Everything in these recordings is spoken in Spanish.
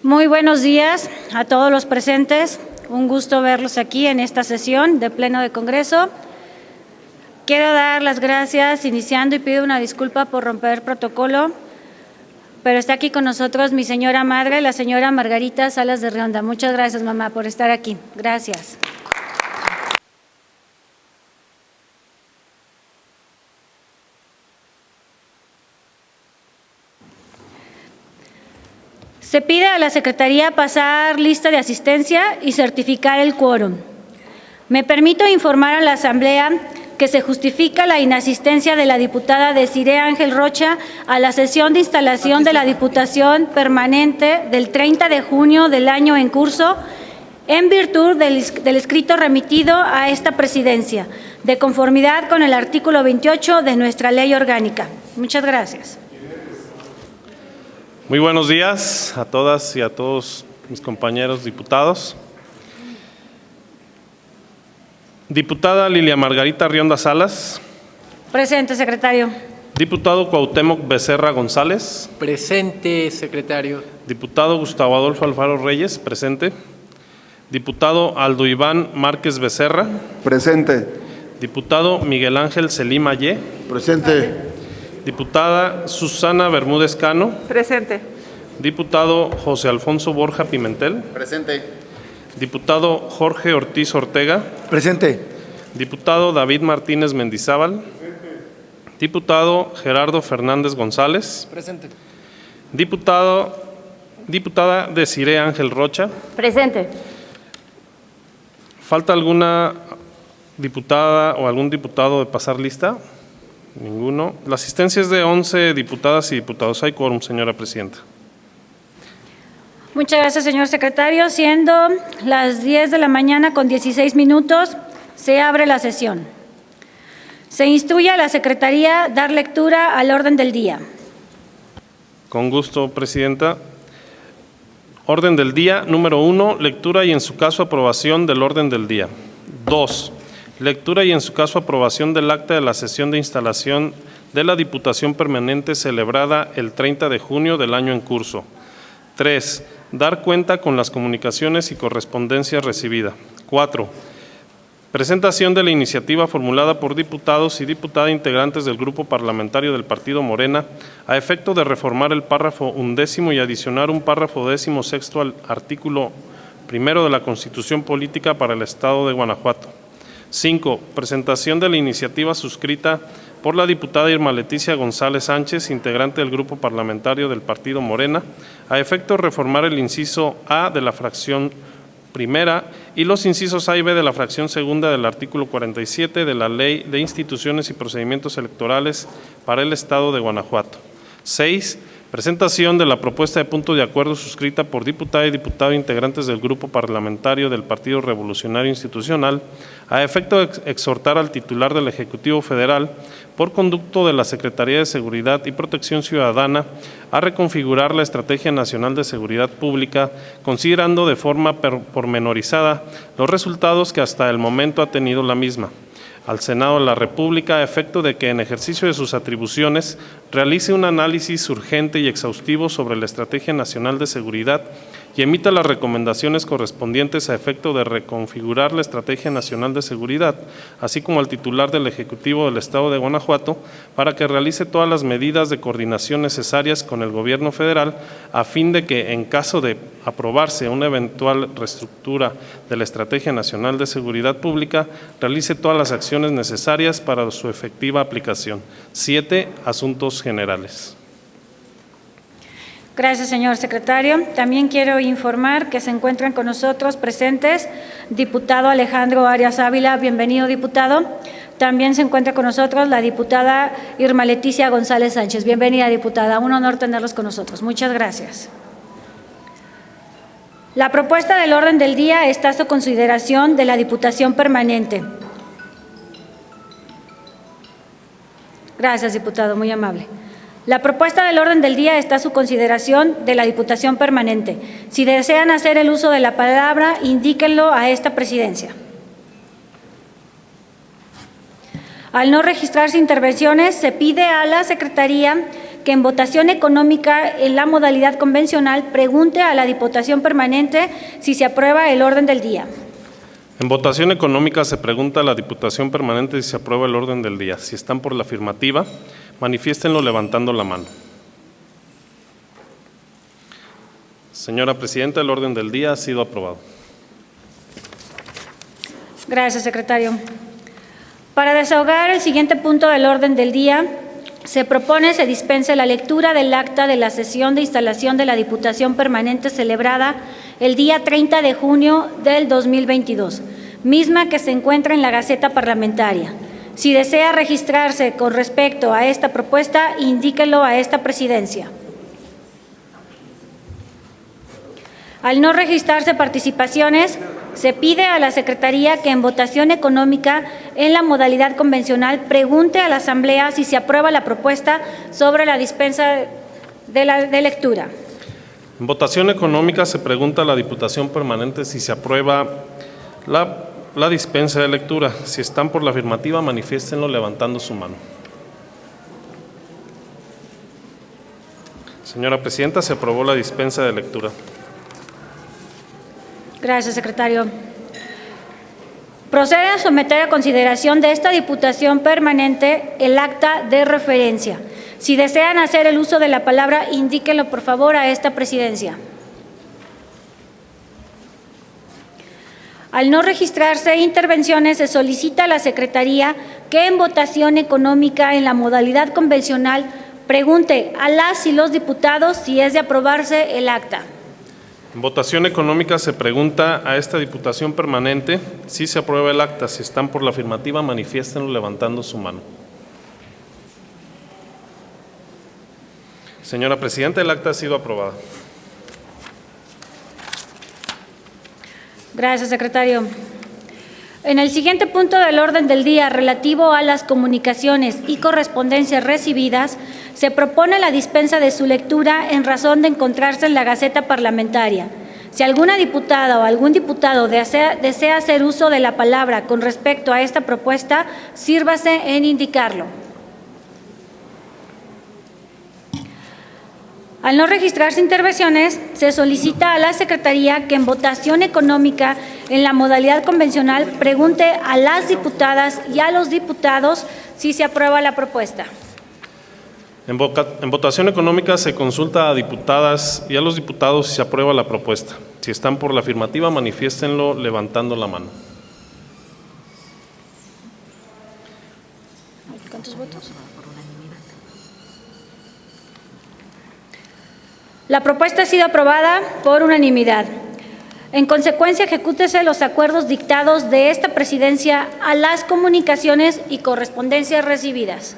Muy buenos días a todos los presentes. Un gusto verlos aquí en esta sesión de Pleno de Congreso. Quiero dar las gracias iniciando y pido una disculpa por romper protocolo, pero está aquí con nosotros mi señora madre, la señora Margarita Salas de Rionda. Muchas gracias, mamá, por estar aquí. Gracias. Se pide a la Secretaría pasar lista de asistencia y certificar el quórum. Me permito informar a la Asamblea que se justifica la inasistencia de la diputada Desiree Ángel Rocha a la sesión de instalación de la Diputación Permanente del 30 de junio del año en curso, en virtud del escrito remitido a esta presidencia, de conformidad con el artículo 28 de nuestra Ley Orgánica. Muchas gracias. Muy buenos días a todas y a todos mis compañeros diputados. Diputada Lilia Margarita Rionda Salas. Presente, secretario. Diputado Cuauhtémoc Becerra González. Presente, secretario. Diputado Gustavo Adolfo Alfaro Reyes. Presente. Diputado Aldo Iván Márquez Becerra. Presente. Diputado Miguel Ángel Selim Ayé. Presente. Diputada Susana Bermúdez Cano. Presente. Diputado José Alfonso Borja Pimentel. Presente. Diputado Jorge Ortiz Ortega. Presente. Diputado David Martínez Mendizábal. Diputado Gerardo Fernández González. Presente. Diputada Desiree Ángel Rocha. Presente. ¿Falta alguna diputada o algún diputado de pasar lista? Ninguno. La asistencia es de 11 diputadas y diputados. Hay quórum, señora presidenta. Muchas gracias, señor secretario. Siendo las 10 de la mañana con 16 minutos, se abre la sesión. Se instruye a la Secretaría dar lectura al orden del día. Con gusto, presidenta. Orden del día, número 1, lectura y en su caso aprobación del orden del día. 2. Lectura y en su caso aprobación del acta de la sesión de instalación de la Diputación Permanente celebrada el 30 de junio del año en curso. 3. Dar cuenta con las comunicaciones y correspondencia recibida. 4. Presentación de la iniciativa formulada por diputados y diputadas integrantes del Grupo Parlamentario del Partido Morena a efecto de reformar el párrafo 11º y adicionar un párrafo 16º al artículo 1 de la Constitución Política para el Estado de Guanajuato. 5. Presentación de la iniciativa suscrita por la diputada Irma Leticia González Sánchez, integrante del Grupo Parlamentario del Partido Morena, a efecto de reformar el inciso A de la fracción primera y los incisos A y B de la fracción segunda del artículo 47 de la Ley de Instituciones y Procedimientos Electorales para el Estado de Guanajuato. 6. Presentación de la propuesta de punto de acuerdo suscrita por diputada y diputado integrantes del Grupo Parlamentario del Partido Revolucionario Institucional a efecto de exhortar al titular del Ejecutivo Federal, por conducto de la Secretaría de Seguridad y Protección Ciudadana, a reconfigurar la Estrategia Nacional de Seguridad Pública, considerando de forma pormenorizada los resultados que hasta el momento ha tenido la misma. Al Senado de la República a efecto de que en ejercicio de sus atribuciones realice un análisis urgente y exhaustivo sobre la Estrategia Nacional de Seguridad y emita las recomendaciones correspondientes a efecto de reconfigurar la Estrategia Nacional de Seguridad, así como al titular del Ejecutivo del Estado de Guanajuato, para que realice todas las medidas de coordinación necesarias con el Gobierno federal a fin de que, en caso de aprobarse una eventual reestructura de la Estrategia Nacional de Seguridad Pública, realice todas las acciones necesarias para su efectiva aplicación. 7. Asuntos generales. Gracias, señor secretario. También quiero informar que se encuentran con nosotros presentes diputado Alejandro Arias Ávila. Bienvenido, diputado. También se encuentra con nosotros la diputada Irma Leticia González Sánchez. Bienvenida, diputada. Un honor tenerlos con nosotros. Muchas gracias. La propuesta del orden del día está a su consideración de la Diputación Permanente. Gracias, diputado. Muy amable. La propuesta del orden del día está a su consideración de la Diputación Permanente. Si desean hacer el uso de la palabra, indíquenlo a esta presidencia. Al no registrarse intervenciones, se pide a la Secretaría que en votación económica en la modalidad convencional pregunte a la Diputación Permanente si se aprueba el orden del día. En votación económica se pregunta a la Diputación Permanente si se aprueba el orden del día. Si están por la afirmativa, manifiéstenlo levantando la mano. Señora Presidenta, el orden del día ha sido aprobado. Gracias, secretario. Para desahogar el siguiente punto del orden del día, se propone se dispense la lectura del acta de la sesión de instalación de la Diputación Permanente celebrada el día 30 de junio del 2022, misma que se encuentra en la Gaceta Parlamentaria. Si desea registrarse con respecto a esta propuesta, indíquelo a esta presidencia. Al no registrarse participaciones, se pide a la Secretaría que en votación económica en la modalidad convencional pregunte a la Asamblea si se aprueba la propuesta sobre la dispensa de lectura. En votación económica se pregunta a la Diputación Permanente si se aprueba la dispensa de lectura. Si están por la afirmativa, manifiéstenlo levantando su mano. Señora Presidenta, se aprobó la dispensa de lectura. Gracias, secretario. Procede a someter a consideración de esta Diputación Permanente el acta de referencia. Si desean hacer el uso de la palabra, indíquenlo por favor a esta presidencia. Al no registrarse intervenciones, se solicita a la Secretaría que en votación económica en la modalidad convencional pregunte a las y los diputados si es de aprobarse el acta. En votación económica se pregunta a esta Diputación Permanente si se aprueba el acta. Si están por la afirmativa, manifiéstenlo levantando su mano. Señora Presidenta, el acta ha sido aprobada. Gracias, secretario. En el siguiente punto del orden del día, relativo a las comunicaciones y correspondencias recibidas, se propone la dispensa de su lectura en razón de encontrarse en la Gaceta Parlamentaria. Si alguna diputada o algún diputado desea hacer uso de la palabra con respecto a esta propuesta, sírvase en indicarlo. Al no registrarse intervenciones, se solicita a la Secretaría que en votación económica en la modalidad convencional pregunte a las diputadas y a los diputados si se aprueba la propuesta. En votación económica se consulta a diputadas y a los diputados si se aprueba la propuesta. Si están por la afirmativa, manifiéstenlo levantando la mano. ¿Cuántos votos? La propuesta ha sido aprobada por unanimidad. En consecuencia, ejecútese los acuerdos dictados de esta presidencia a las comunicaciones y correspondencias recibidas.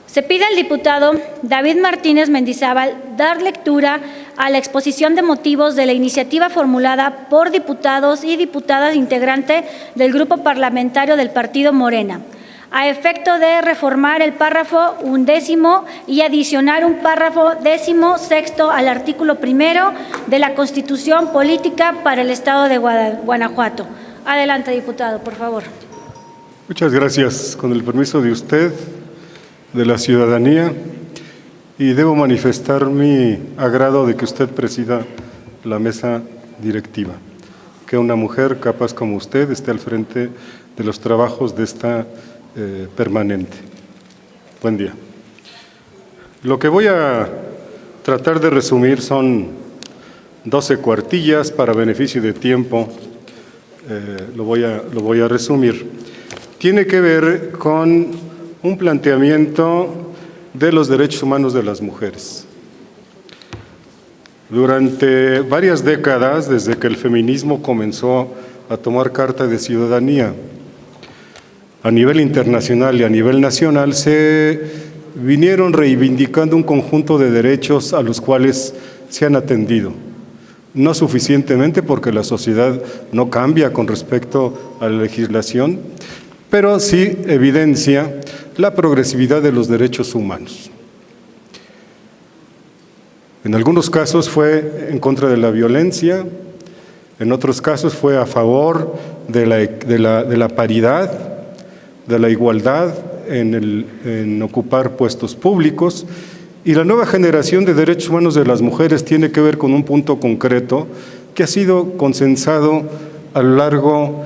Se pide al diputado David Martínez Mendizábal dar lectura a la exposición de motivos de la iniciativa formulada por diputados y diputadas integrantes del Grupo Parlamentario del Partido Morena, a efecto de reformar el párrafo 11º y adicionar un párrafo 16º al artículo 1 de la Constitución Política para el Estado de Guanajuato. Adelante, diputado, por favor. Muchas gracias. Con el permiso de usted, de la ciudadanía, y debo manifestar mi agrado de que usted presida la mesa directiva, que una mujer capaz como usted esté al frente de los trabajos de esta permanente. Buen día. Lo que voy a tratar de resumir son 12 cuartillas para beneficio de tiempo. Lo voy a resumir. Tiene que ver con un planteamiento de los derechos humanos de las mujeres. Durante varias décadas, desde que el feminismo comenzó a tomar carta de ciudadanía, a nivel internacional y a nivel nacional, se vinieron reivindicando un conjunto de derechos a los cuales se han atendido. No suficientemente, porque la sociedad no cambia con respecto a la legislación, pero sí evidencia la progresividad de los derechos humanos. En algunos casos fue en contra de la violencia, en otros casos fue a favor de la paridad, de la igualdad en ocupar puestos públicos. Y la nueva generación de derechos humanos de las mujeres tiene que ver con un punto concreto que ha sido consensado a lo largo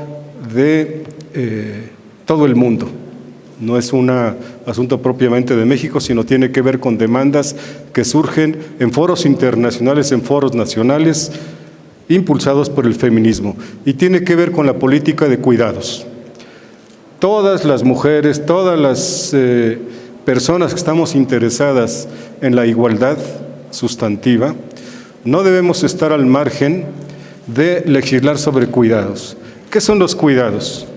de todo el mundo. No es un asunto propiamente de México, sino tiene que ver con demandas que surgen en foros internacionales, en foros nacionales, impulsados por el feminismo. Y tiene que ver con la política de cuidados. Todas las mujeres, todas las personas que estamos interesadas en la igualdad sustantiva, no debemos estar al margen de legislar sobre cuidados. ¿Qué son los cuidados?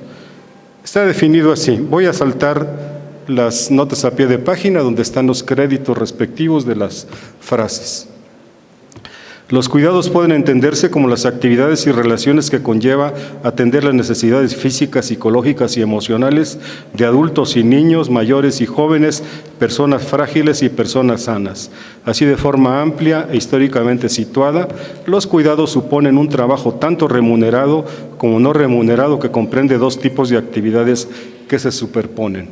Está definido así. Voy a saltar las notas a pie de página donde están los créditos respectivos de las frases. Los cuidados pueden entenderse como las actividades y relaciones que conlleva atender las necesidades físicas, psicológicas y emocionales de adultos y niños, mayores y jóvenes, personas frágiles y personas sanas. Así, de forma amplia e históricamente situada, los cuidados suponen un trabajo tanto remunerado como no remunerado que comprende dos tipos de actividades que se superponen.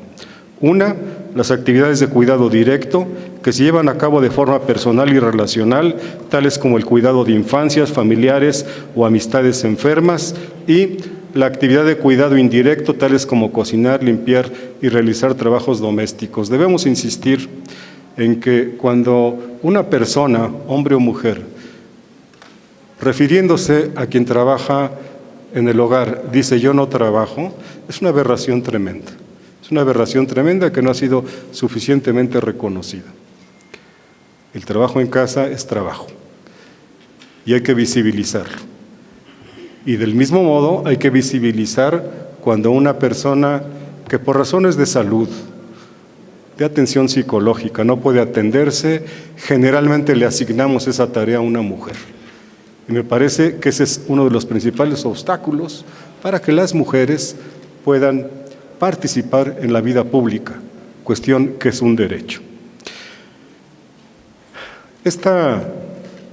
Una, las actividades de cuidado directo, que se llevan a cabo de forma personal y relacional, tales como el cuidado de infancias, familiares o amistades enfermas, y la actividad de cuidado indirecto, tales como cocinar, limpiar y realizar trabajos domésticos. Debemos insistir en que cuando una persona, hombre o mujer, refiriéndose a quien trabaja en el hogar, dice yo no trabajo, es una aberración tremenda. Es una aberración tremenda que no ha sido suficientemente reconocida. El trabajo en casa es trabajo y hay que visibilizarlo. Y del mismo modo hay que visibilizar cuando una persona que por razones de salud, de atención psicológica, no puede atenderse, generalmente le asignamos esa tarea a una mujer. Y me parece que ese es uno de los principales obstáculos para que las mujeres puedan participar en la vida pública, cuestión que es un derecho. Esta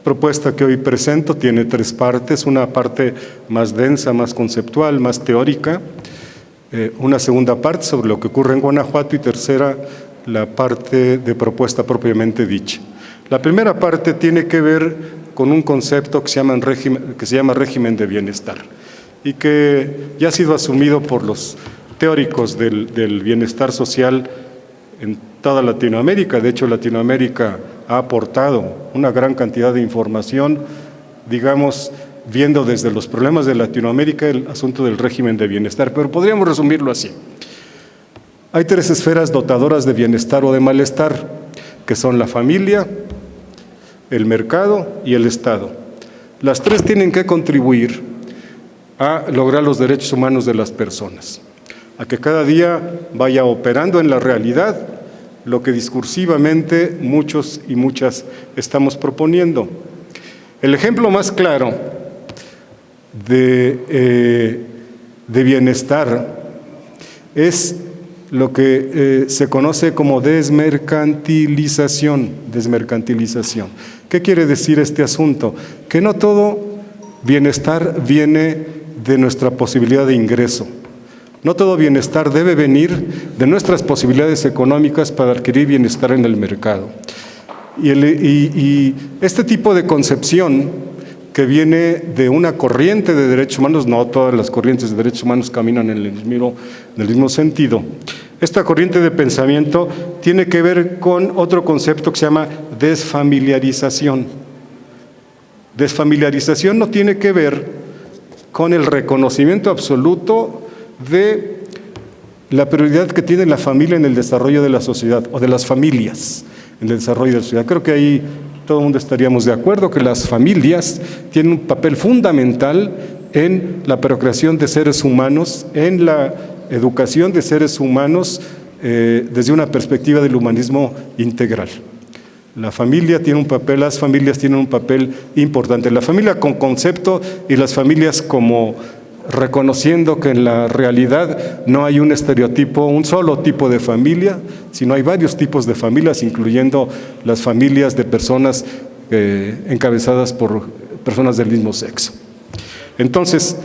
propuesta que hoy presento tiene tres partes, una parte más densa, más conceptual, más teórica, una segunda parte sobre lo que ocurre en Guanajuato y tercera, la parte de propuesta propiamente dicha. La primera parte tiene que ver con un concepto que se llama régimen de bienestar y que ya ha sido asumido por los teóricos del bienestar social en toda Latinoamérica. De hecho, Latinoamérica ha aportado una gran cantidad de información, digamos, viendo desde los problemas de Latinoamérica el asunto del régimen de bienestar, pero podríamos resumirlo así. Hay tres esferas dotadoras de bienestar o de malestar, que son la familia, el mercado y el Estado. Las tres tienen que contribuir a lograr los derechos humanos de las personas, a que cada día vaya operando en la realidad lo que discursivamente muchos y muchas estamos proponiendo. El ejemplo más claro de bienestar es lo que se conoce como desmercantilización. ¿Qué quiere decir este asunto? Que no todo bienestar viene de nuestra posibilidad de ingreso. No todo bienestar debe venir de nuestras posibilidades económicas para adquirir bienestar en el mercado. Y este tipo de concepción que viene de una corriente de derechos humanos, no todas las corrientes de derechos humanos caminan en el mismo sentido. Esta corriente de pensamiento tiene que ver con otro concepto que se llama desfamiliarización. Desfamiliarización no tiene que ver con el reconocimiento absoluto de la prioridad que tiene la familia en el desarrollo de la sociedad, o de las familias en el desarrollo de la sociedad. Creo que ahí todo el mundo estaríamos de acuerdo que las familias tienen un papel fundamental en la procreación de seres humanos, en la educación de seres humanos desde una perspectiva del humanismo integral. La familia tiene un papel, las familias tienen un papel importante. La familia con concepto y las familias como reconociendo que en la realidad no hay un estereotipo, un solo tipo de familia, sino hay varios tipos de familias, incluyendo las familias de personas encabezadas por personas del mismo sexo. Entonces,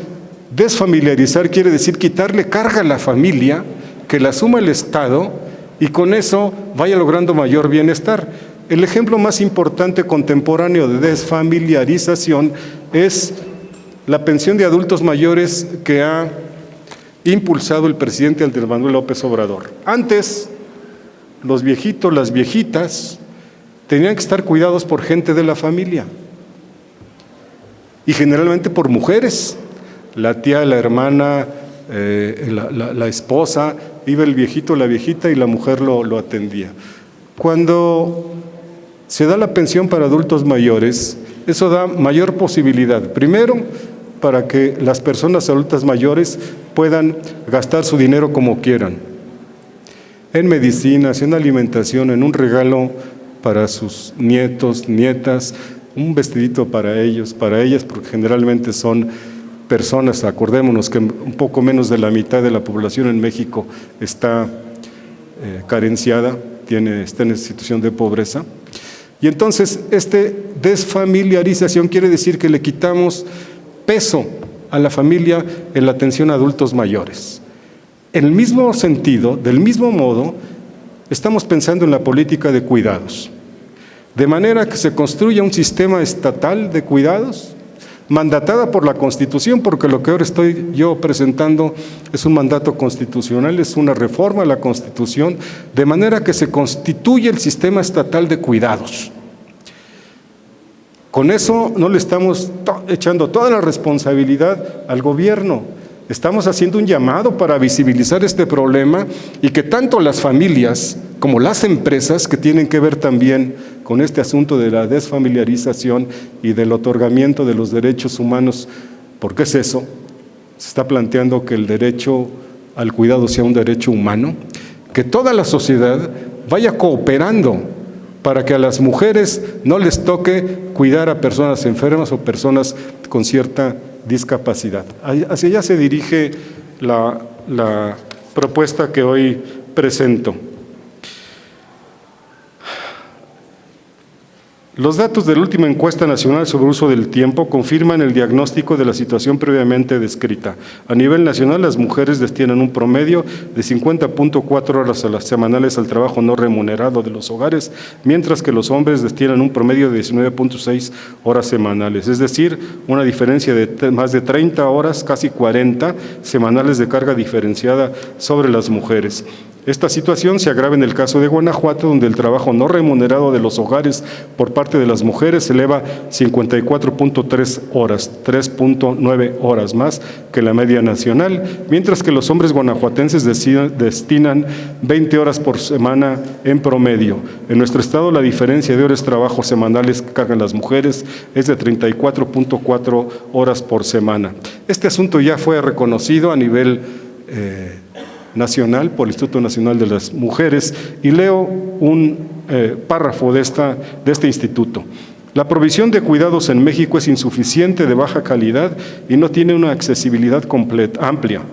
desfamiliarizar quiere decir quitarle carga a la familia, que la asuma el Estado y con eso vaya logrando mayor bienestar. El ejemplo más importante contemporáneo de desfamiliarización es la pensión de adultos mayores que ha impulsado el presidente Andrés Manuel López Obrador. Antes, los viejitos, las viejitas, tenían que estar cuidados por gente de la familia y generalmente por mujeres. La tía, la hermana, la esposa, iba el viejito, la viejita y la mujer lo atendía. Cuando se da la pensión para adultos mayores, eso da mayor posibilidad. Primero, para que las personas adultas mayores puedan gastar su dinero como quieran, en medicinas, en alimentación, en un regalo para sus nietos, nietas, un vestidito para ellos, para ellas, porque generalmente son personas, acordémonos que un poco menos de la mitad de la población en México está carenciada, está en situación de pobreza. Y entonces, desfamiliarización quiere decir que le quitamos peso a la familia en la atención a adultos mayores. En el mismo sentido, del mismo modo, estamos pensando en la política de cuidados, de manera que se construya un sistema estatal de cuidados, mandatada por la Constitución, porque lo que ahora estoy yo presentando es un mandato constitucional, es una reforma a la Constitución, de manera que se constituye el sistema estatal de cuidados. Con eso no le estamos echando toda la responsabilidad al gobierno, estamos haciendo un llamado para visibilizar este problema y que tanto las familias como las empresas, que tienen que ver también con este asunto de la desfamiliarización y del otorgamiento de los derechos humanos, porque es eso, se está planteando que el derecho al cuidado sea un derecho humano, que toda la sociedad vaya cooperando para que a las mujeres no les toque cuidar a personas enfermas o personas con cierta discapacidad. Hacia allá se dirige la propuesta que hoy presento. Los datos de la última encuesta nacional sobre uso del tiempo confirman el diagnóstico de la situación previamente descrita. A nivel nacional, las mujeres destinan un promedio de 50.4 horas a las semanales al trabajo no remunerado de los hogares, mientras que los hombres destinan un promedio de 19.6 horas semanales, es decir, una diferencia de más de 30 horas, casi 40 semanales de carga diferenciada sobre las mujeres. Esta situación se agrava en el caso de Guanajuato, donde el trabajo no remunerado de los hogares por parte de las mujeres se eleva 54.3 horas, 3.9 horas más que la media nacional, mientras que los hombres guanajuatenses destinan 20 horas por semana en promedio. En nuestro estado, la diferencia de horas de trabajo semanales que cargan las mujeres es de 34.4 horas por semana. Este asunto ya fue reconocido a nivel nacional por el Instituto Nacional de las Mujeres y leo un párrafo de este instituto. La provisión de cuidados en México es insuficiente, de baja calidad y no tiene una accesibilidad amplia,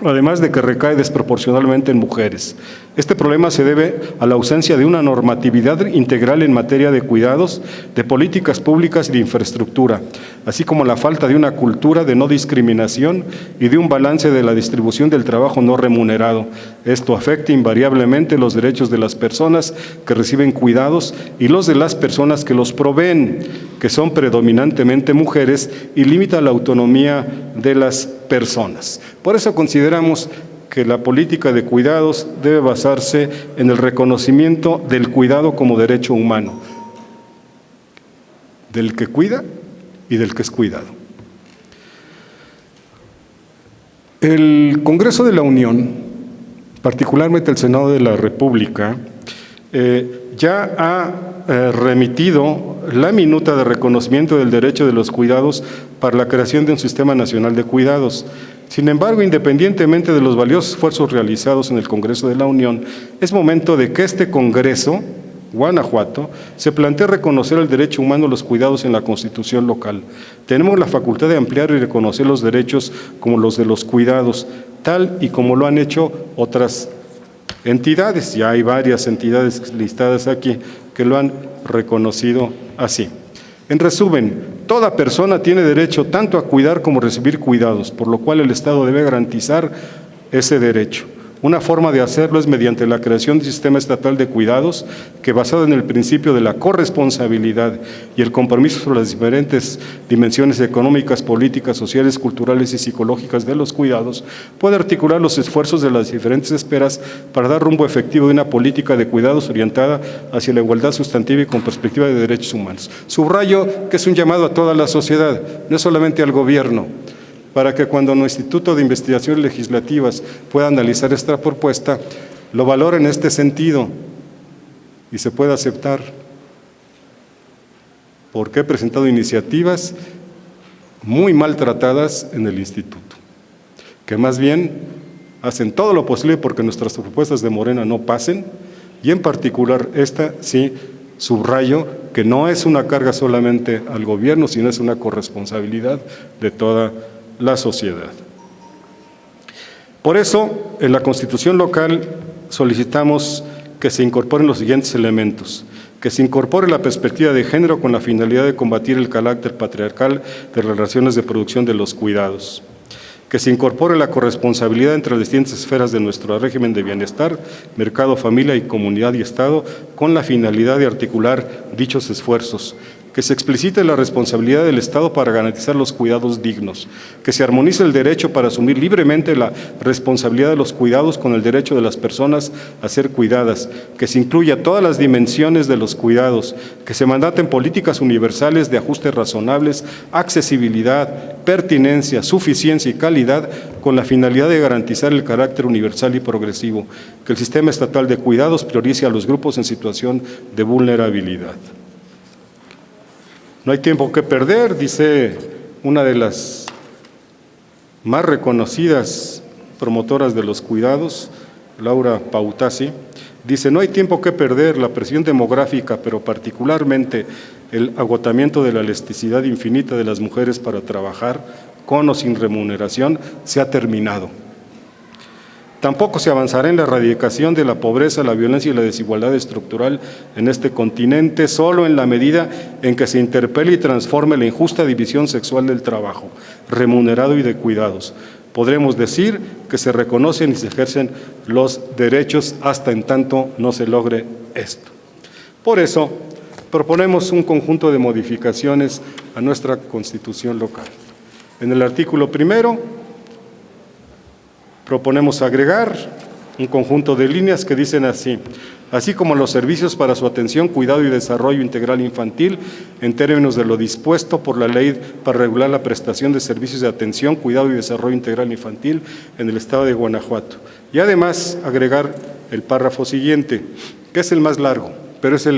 además de que recae desproporcionalmente en mujeres. Este problema se debe a la ausencia de una normatividad integral en materia de cuidados, de políticas públicas y de infraestructura, así como la falta de una cultura de no discriminación y de un balance de la distribución del trabajo no remunerado. Esto afecta invariablemente los derechos de las personas que reciben cuidados y los de las personas que los proveen, que son predominantemente mujeres, y limita la autonomía de las personas. Por eso consideramos que la política de cuidados debe basarse en el reconocimiento del cuidado como derecho humano, del que cuida y del que es cuidado. El Congreso de la Unión, particularmente el Senado de la República, ya ha remitido la minuta de reconocimiento del derecho de los cuidados para la creación de un sistema nacional de cuidados. Sin embargo, independientemente de los valiosos esfuerzos realizados en el Congreso de la Unión, es momento de que este Congreso, Guanajuato, se plantee reconocer el derecho humano a los cuidados en la Constitución local. Tenemos la facultad de ampliar y reconocer los derechos como los de los cuidados, tal y como lo han hecho otras entidades. Ya hay varias entidades listadas aquí que lo han reconocido así. En resumen, toda persona tiene derecho tanto a cuidar como a recibir cuidados, por lo cual el Estado debe garantizar ese derecho. Una forma de hacerlo es mediante la creación de un sistema estatal de cuidados que, basado en el principio de la corresponsabilidad y el compromiso sobre las diferentes dimensiones económicas, políticas, sociales, culturales y psicológicas de los cuidados, puede articular los esfuerzos de las diferentes esferas para dar rumbo efectivo de una política de cuidados orientada hacia la igualdad sustantiva y con perspectiva de derechos humanos. Subrayo que es un llamado a toda la sociedad, no solamente al gobierno, para que cuando nuestro Instituto de Investigaciones Legislativas pueda analizar esta propuesta, lo valore en este sentido y se pueda aceptar. Porque he presentado iniciativas muy maltratadas en el Instituto, que más bien hacen todo lo posible porque nuestras propuestas de Morena no pasen, y en particular esta sí subrayo que no es una carga solamente al gobierno, sino es una corresponsabilidad de toda la sociedad. Por eso, en la Constitución local solicitamos que se incorporen los siguientes elementos: que se incorpore la perspectiva de género con la finalidad de combatir el carácter patriarcal de las relaciones de producción de los cuidados; que se incorpore la corresponsabilidad entre las distintas esferas de nuestro régimen de bienestar, mercado, familia y comunidad y Estado, con la finalidad de articular dichos esfuerzos; que se explicite la responsabilidad del Estado para garantizar los cuidados dignos; que se armonice el derecho para asumir libremente la responsabilidad de los cuidados con el derecho de las personas a ser cuidadas; que se incluya todas las dimensiones de los cuidados; que se mandaten políticas universales de ajustes razonables, accesibilidad, pertinencia, suficiencia y calidad con la finalidad de garantizar el carácter universal y progresivo; que el sistema estatal de cuidados priorice a los grupos en situación de vulnerabilidad. No hay tiempo que perder, dice una de las más reconocidas promotoras de los cuidados, Laura Pautasi, dice: no hay tiempo que perder, la presión demográfica, pero particularmente el agotamiento de la elasticidad infinita de las mujeres para trabajar, con o sin remuneración, se ha terminado. Tampoco se avanzará en la erradicación de la pobreza, la violencia y la desigualdad estructural en este continente solo en la medida en que se interpele y transforme la injusta división sexual del trabajo, remunerado y de cuidados. Podremos decir que se reconocen y se ejercen los derechos hasta en tanto no se logre esto. Por eso, proponemos un conjunto de modificaciones a nuestra Constitución local. En el artículo primero, proponemos agregar un conjunto de líneas que dicen así: así como los servicios para su atención, cuidado y desarrollo integral infantil, en términos de lo dispuesto por la ley para regular la prestación de servicios de atención, cuidado y desarrollo integral infantil en el estado de Guanajuato. Y además agregar el párrafo siguiente, que es el más largo, pero es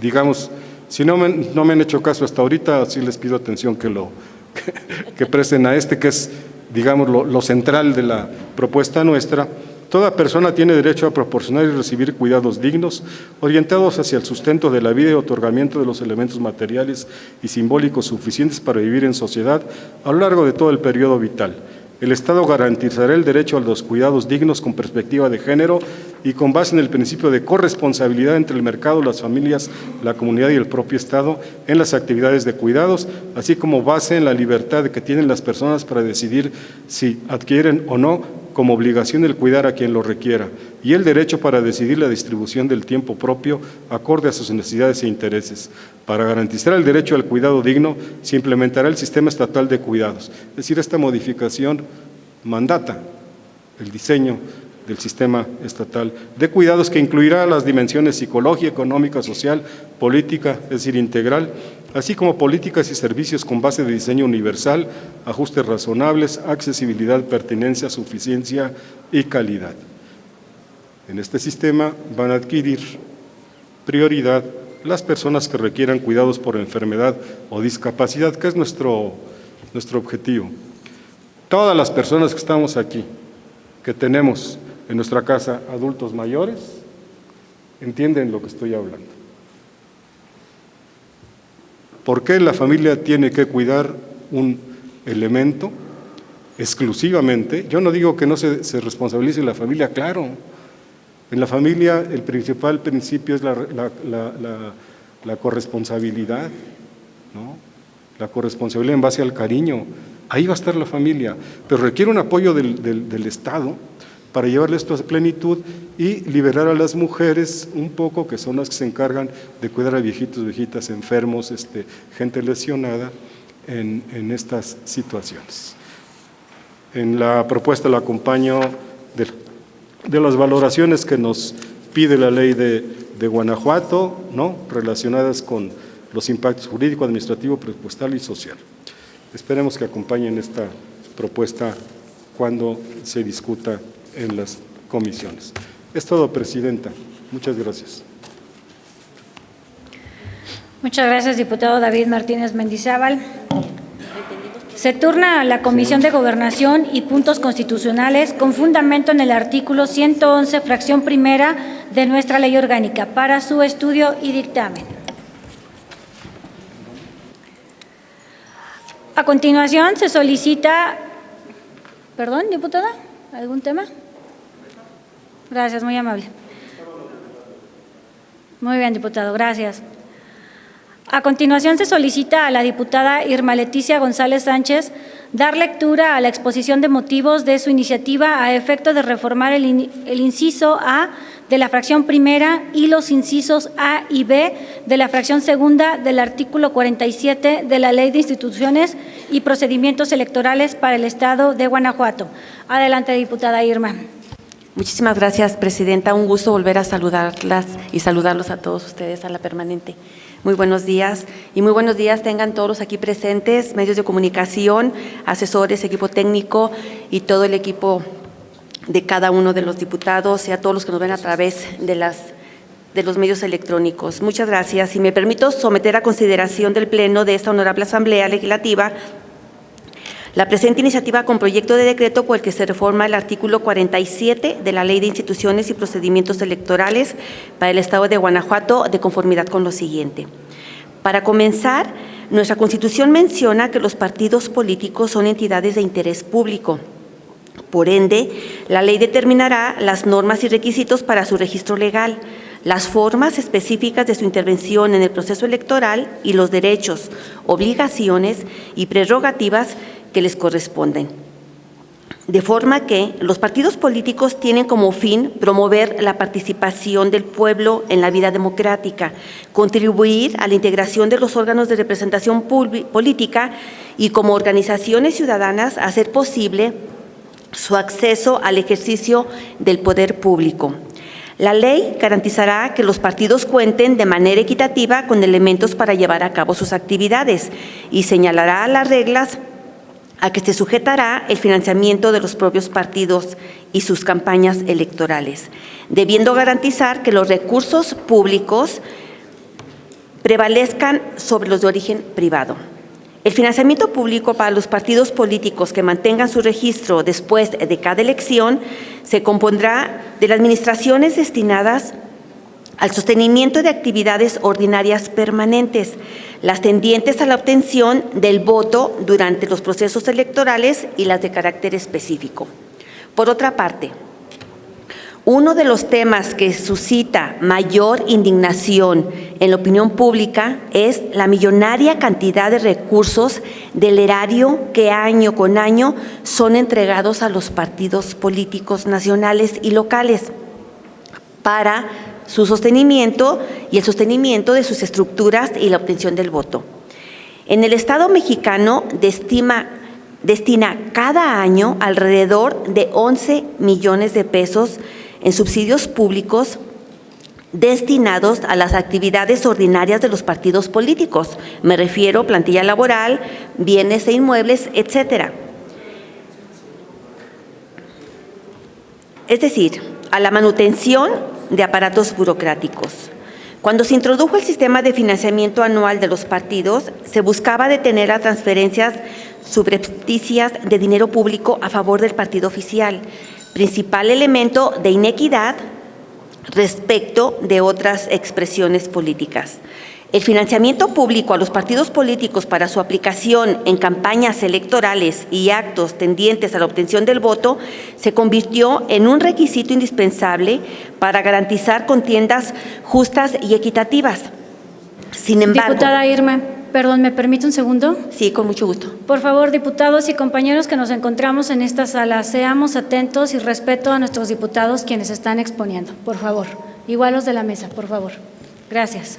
digamos, si no me han hecho caso hasta ahorita, sí les pido atención que presten a que es, digamos, lo central de la propuesta nuestra. Toda persona tiene derecho a proporcionar y recibir cuidados dignos, orientados hacia el sustento de la vida y otorgamiento de los elementos materiales y simbólicos suficientes para vivir en sociedad a lo largo de todo el periodo vital. El Estado garantizará el derecho a los cuidados dignos con perspectiva de género y con base en el principio de corresponsabilidad entre el mercado, las familias, la comunidad y el propio Estado en las actividades de cuidados, así como base en la libertad que tienen las personas para decidir si adquieren o no como obligación el cuidar a quien lo requiera, y el derecho para decidir la distribución del tiempo propio acorde a sus necesidades e intereses. Para garantizar el derecho al cuidado digno, se implementará el sistema estatal de cuidados. Es decir, esta modificación mandata el diseño del sistema estatal de cuidados, que incluirá las dimensiones psicológica, económica, social, política, es decir, integral, así como políticas y servicios con base de diseño universal, ajustes razonables, accesibilidad, pertinencia, suficiencia y calidad. En este sistema van a adquirir prioridad las personas que requieran cuidados por enfermedad o discapacidad, que es nuestro objetivo. Todas las personas que estamos aquí, que tenemos en nuestra casa adultos mayores, entienden lo que estoy hablando. ¿Por qué la familia tiene que cuidar un elemento exclusivamente? Yo no digo que no se responsabilice la familia, claro. En la familia el principal principio es la corresponsabilidad, ¿no? La corresponsabilidad en base al cariño. Ahí va a estar la familia, pero requiere un apoyo del Estado para llevarle esto a plenitud y liberar a las mujeres un poco, que son las que se encargan de cuidar a viejitos, viejitas, enfermos, gente lesionada en estas situaciones. En la propuesta la acompaño de las valoraciones que nos pide la ley de Guanajuato, ¿no?, relacionadas con los impactos jurídico, administrativo, presupuestal y social. Esperemos que acompañen esta propuesta cuando se discuta en las comisiones. Es todo, Presidenta. Muchas gracias. Muchas gracias, diputado David Martínez Mendizábal. Se turna a la Comisión de Gobernación y Puntos Constitucionales con fundamento en el artículo 111, fracción primera de nuestra Ley Orgánica, para su estudio y dictamen. A continuación, se solicita… ¿Perdón, diputada? ¿Algún tema? Gracias, muy amable. Muy bien, diputado, gracias. A continuación, se solicita a la diputada Irma Leticia González Sánchez dar lectura a la exposición de motivos de su iniciativa a efecto de reformar el inciso A de la fracción primera y los incisos A y B de la fracción segunda del artículo 47 de la Ley de Instituciones y Procedimientos Electorales para el Estado de Guanajuato. Adelante, diputada Irma. Muchísimas gracias, Presidenta. Un gusto volver a saludarlas y saludarlos a todos ustedes a la permanente. Muy buenos días y muy buenos días tengan todos los aquí presentes, medios de comunicación, asesores, equipo técnico y todo el equipo de cada uno de los diputados y a todos los que nos ven a través de los medios electrónicos. Muchas gracias y me permito someter a consideración del Pleno de esta honorable Asamblea Legislativa la presente iniciativa con proyecto de decreto por el que se reforma el artículo 47 de la Ley de Instituciones y Procedimientos Electorales para el Estado de Guanajuato, de conformidad con lo siguiente. Para comenzar, nuestra Constitución menciona que los partidos políticos son entidades de interés público. Por ende, la ley determinará las normas y requisitos para su registro legal, las formas específicas de su intervención en el proceso electoral y los derechos, obligaciones y prerrogativas que les corresponden. De forma que los partidos políticos tienen como fin promover la participación del pueblo en la vida democrática, contribuir a la integración de los órganos de representación política y como organizaciones ciudadanas hacer posible su acceso al ejercicio del poder público. La ley garantizará que los partidos cuenten de manera equitativa con elementos para llevar a cabo sus actividades y señalará las reglas a que se sujetará el financiamiento de los propios partidos y sus campañas electorales, debiendo garantizar que los recursos públicos prevalezcan sobre los de origen privado. El financiamiento público para los partidos políticos que mantengan su registro después de cada elección se compondrá de las administraciones destinadas al sostenimiento de actividades ordinarias permanentes, las tendientes a la obtención del voto durante los procesos electorales y las de carácter específico. Por otra parte, uno de los temas que suscita mayor indignación en la opinión pública es la millonaria cantidad de recursos del erario que año con año son entregados a los partidos políticos nacionales y locales para su sostenimiento y el sostenimiento de sus estructuras y la obtención del voto. En el Estado mexicano destina cada año alrededor de 11 millones de pesos en subsidios públicos destinados a las actividades ordinarias de los partidos políticos. Me refiero a plantilla laboral, bienes e inmuebles, etcétera. Es decir, a la manutención de aparatos burocráticos. Cuando se introdujo el sistema de financiamiento anual de los partidos, se buscaba detener las transferencias subrepticias de dinero público a favor del partido oficial, principal elemento de inequidad respecto de otras expresiones políticas. El financiamiento público a los partidos políticos para su aplicación en campañas electorales y actos tendientes a la obtención del voto se convirtió en un requisito indispensable para garantizar contiendas justas y equitativas. Sin embargo, diputada Irma, Perdón, ¿me permite un segundo? Sí, con mucho gusto. Por favor, diputados y compañeros que nos encontramos en esta sala, seamos atentos y respeto a nuestros diputados quienes están exponiendo. Por favor. Igual los de la mesa, por favor. Gracias.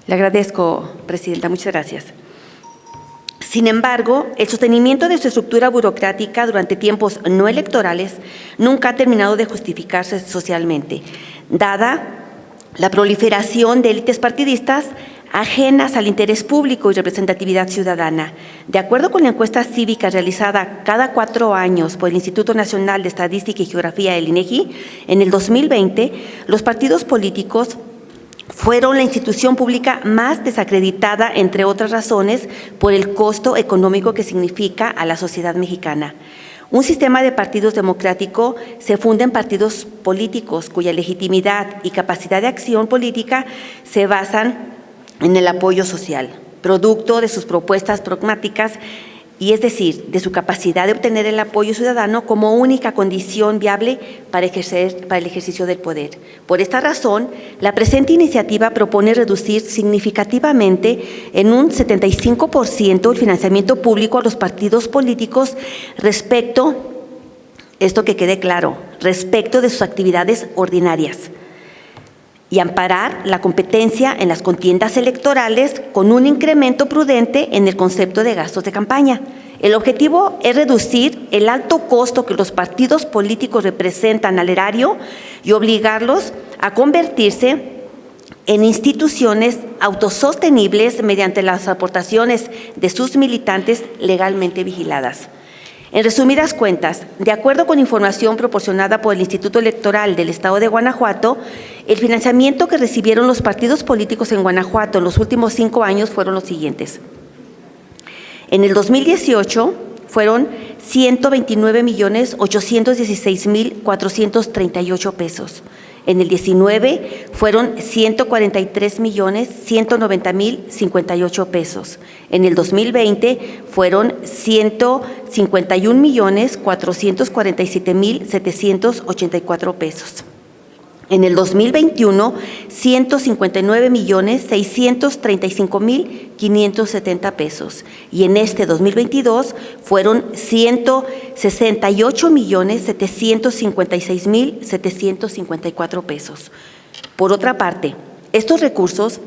Le agradezco, presidenta. Muchas gracias. Sin embargo, el sostenimiento de su estructura burocrática durante tiempos no electorales nunca ha terminado de justificarse socialmente, dada la proliferación de élites partidistas ajenas al interés público y representatividad ciudadana. De acuerdo con la encuesta cívica realizada cada 4 años por el Instituto Nacional de Estadística y Geografía, el INEGI, en el 2020, los partidos políticos fueron la institución pública más desacreditada, entre otras razones, por el costo económico que significa a la sociedad mexicana. Un sistema de partidos democrático se funda en partidos políticos cuya legitimidad y capacidad de acción política se basan en el apoyo social, producto de sus propuestas pragmáticas, y es decir, de su capacidad de obtener el apoyo ciudadano como única condición viable para el ejercicio del poder. Por esta razón, la presente iniciativa propone reducir significativamente en un 75% el financiamiento público a los partidos políticos respecto, esto que quede claro, respecto de sus actividades ordinarias, y amparar la competencia en las contiendas electorales con un incremento prudente en el concepto de gastos de campaña. El objetivo es reducir el alto costo que los partidos políticos representan al erario y obligarlos a convertirse en instituciones autosostenibles mediante las aportaciones de sus militantes legalmente vigiladas. En resumidas cuentas, de acuerdo con información proporcionada por el Instituto Electoral del Estado de Guanajuato, el financiamiento que recibieron los partidos políticos en Guanajuato en los últimos 5 años fueron los siguientes. En el 2018 fueron 129.816.438 pesos. En el 19 fueron 143.190.058 pesos. En el 2020 fueron 151.447.784 pesos. En el 2021, 159.635.570 pesos. Y en este 2022 fueron 168.756.754 pesos. Por otra parte, estos recursos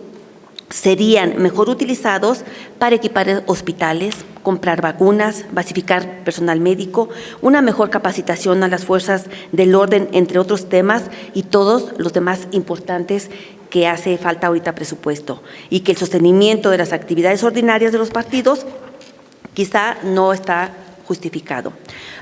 serían mejor utilizados para equipar hospitales, comprar vacunas, basificar personal médico, una mejor capacitación a las fuerzas del orden, entre otros temas, y todos los demás importantes que hace falta ahorita presupuesto, y que el sostenimiento de las actividades ordinarias de los partidos quizá no está justificado.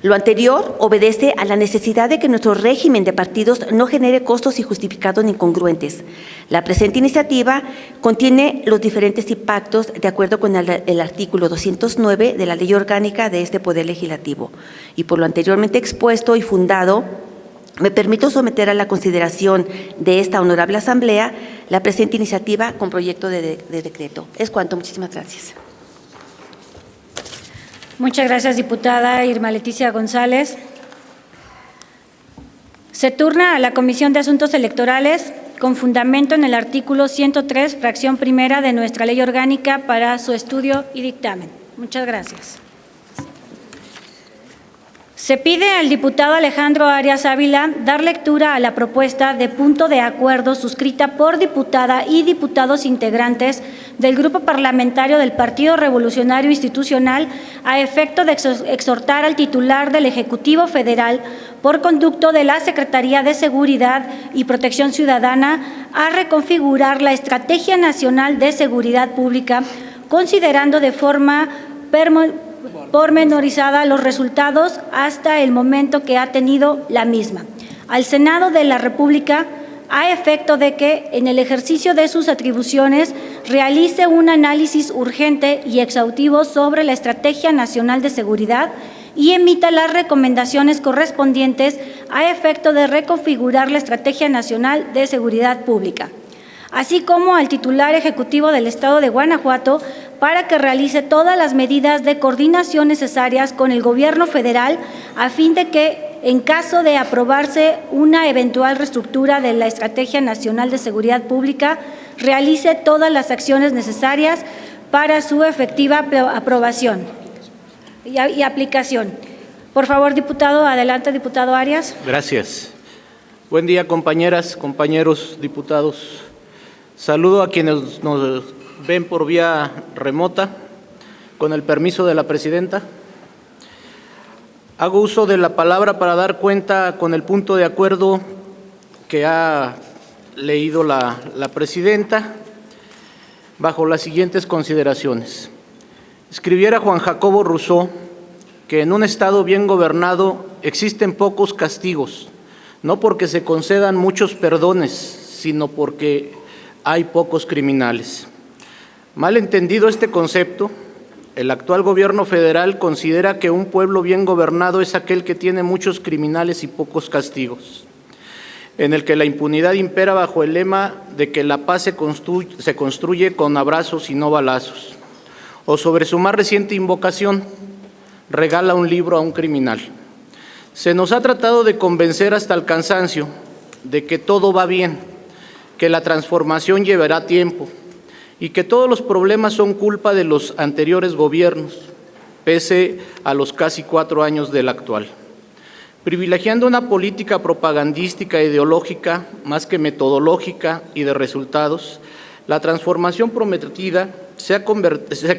Lo anterior obedece a la necesidad de que nuestro régimen de partidos no genere costos injustificados ni incongruentes. La presente iniciativa contiene los diferentes impactos de acuerdo con el artículo 209 de la Ley Orgánica de este Poder Legislativo. Y por lo anteriormente expuesto y fundado, me permito someter a la consideración de esta honorable Asamblea la presente iniciativa con proyecto de decreto. Es cuanto. Muchísimas gracias. Muchas gracias, diputada Irma Leticia González. Se turna a la Comisión de Asuntos Electorales con fundamento en el artículo 103, fracción primera de nuestra Ley Orgánica para su estudio y dictamen. Muchas gracias. Se pide al diputado Alejandro Arias Ávila dar lectura a la propuesta de punto de acuerdo suscrita por diputada y diputados integrantes del Grupo Parlamentario del Partido Revolucionario Institucional a efecto de exhortar al titular del Ejecutivo Federal por conducto de la Secretaría de Seguridad y Protección Ciudadana a reconfigurar la Estrategia Nacional de Seguridad Pública, considerando de forma pormenorizada los resultados hasta el momento que ha tenido la misma. Al Senado de la República, a efecto de que, en el ejercicio de sus atribuciones, realice un análisis urgente y exhaustivo sobre la Estrategia Nacional de Seguridad y emita las recomendaciones correspondientes a efecto de reconfigurar la Estrategia Nacional de Seguridad Pública, así como al titular ejecutivo del Estado de Guanajuato para que realice todas las medidas de coordinación necesarias con el Gobierno federal a fin de que, en caso de aprobarse una eventual reestructura de la Estrategia Nacional de Seguridad Pública, realice todas las acciones necesarias para su efectiva aprobación y aplicación. Por favor, diputado, adelante, diputado Arias. Gracias. Buen día, compañeras, compañeros diputados. Saludo a quienes nos ven por vía remota. Con el permiso de la presidenta. Hago uso de la palabra para dar cuenta con el punto de acuerdo que ha leído la presidenta bajo las siguientes consideraciones. Escribiera Juan Jacobo Rousseau que en un Estado bien gobernado existen pocos castigos, no porque se concedan muchos perdones, sino porque hay pocos criminales. Mal entendido este concepto, el actual gobierno federal considera que un pueblo bien gobernado es aquel que tiene muchos criminales y pocos castigos, en el que la impunidad impera bajo el lema de que la paz se construye con abrazos y no balazos, o sobre su más reciente invocación, regala un libro a un criminal. Se nos ha tratado de convencer hasta el cansancio de que todo va bien, que la transformación llevará tiempo, y que todos los problemas son culpa de los anteriores gobiernos, pese a los casi 4 años del actual. Privilegiando una política propagandística e ideológica más que metodológica y de resultados, la transformación prometida se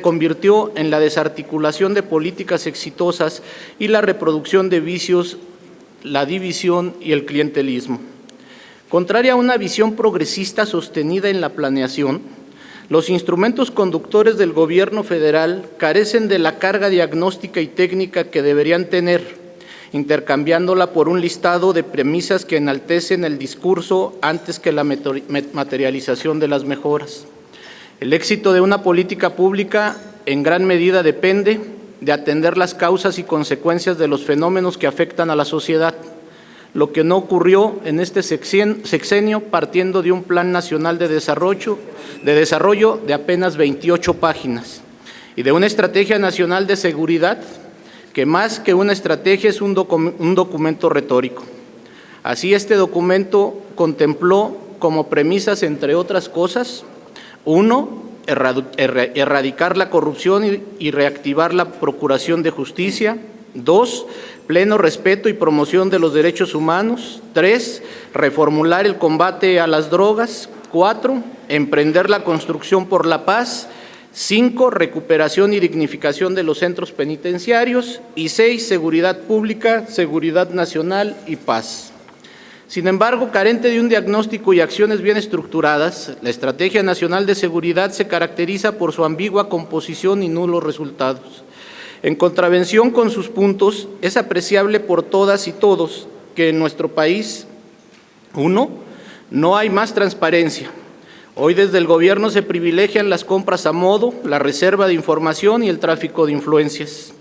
convirtió en la desarticulación de políticas exitosas y la reproducción de vicios, la división y el clientelismo. Contraria a una visión progresista sostenida en la planeación, los instrumentos conductores del gobierno federal carecen de la carga diagnóstica y técnica que deberían tener, intercambiándola por un listado de premisas que enaltecen el discurso antes que la materialización de las mejoras. El éxito de una política pública en gran medida depende de atender las causas y consecuencias de los fenómenos que afectan a la sociedad, lo que no ocurrió en este sexenio partiendo de un Plan Nacional de Desarrollo de apenas 28 páginas y de una Estrategia Nacional de Seguridad que más que una estrategia es un documento retórico. Así, este documento contempló como premisas, entre otras cosas, 1, erradicar la corrupción y reactivar la procuración de justicia. 2, pleno respeto y promoción de los derechos humanos. 3, reformular el combate a las drogas. 4, emprender la construcción por la paz. 5, recuperación y dignificación de los centros penitenciarios. Y 6, seguridad pública, seguridad nacional y paz. Sin embargo, carente de un diagnóstico y acciones bien estructuradas, la Estrategia Nacional de Seguridad se caracteriza por su ambigua composición y nulos resultados. En contravención con sus puntos, es apreciable por todas y todos que en nuestro país, 1, no hay más transparencia. Hoy desde el gobierno se privilegian las compras a modo, la reserva de información y el tráfico de influencias.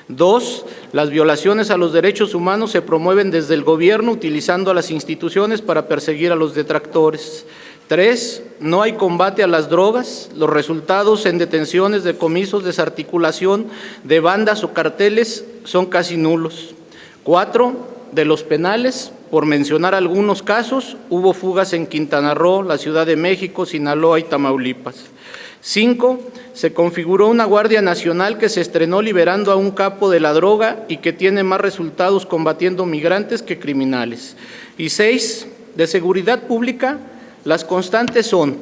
2, las violaciones a los derechos humanos se promueven desde el gobierno utilizando a las instituciones para perseguir a los detractores. 3, no hay combate a las drogas, los resultados en detenciones, decomisos, desarticulación de bandas o carteles son casi nulos. 4, de los penales, por mencionar algunos casos, hubo fugas en Quintana Roo, la Ciudad de México, Sinaloa y Tamaulipas. 5, se configuró una Guardia Nacional que se estrenó liberando a un capo de la droga y que tiene más resultados combatiendo migrantes que criminales. Y 6, de seguridad pública, las constantes son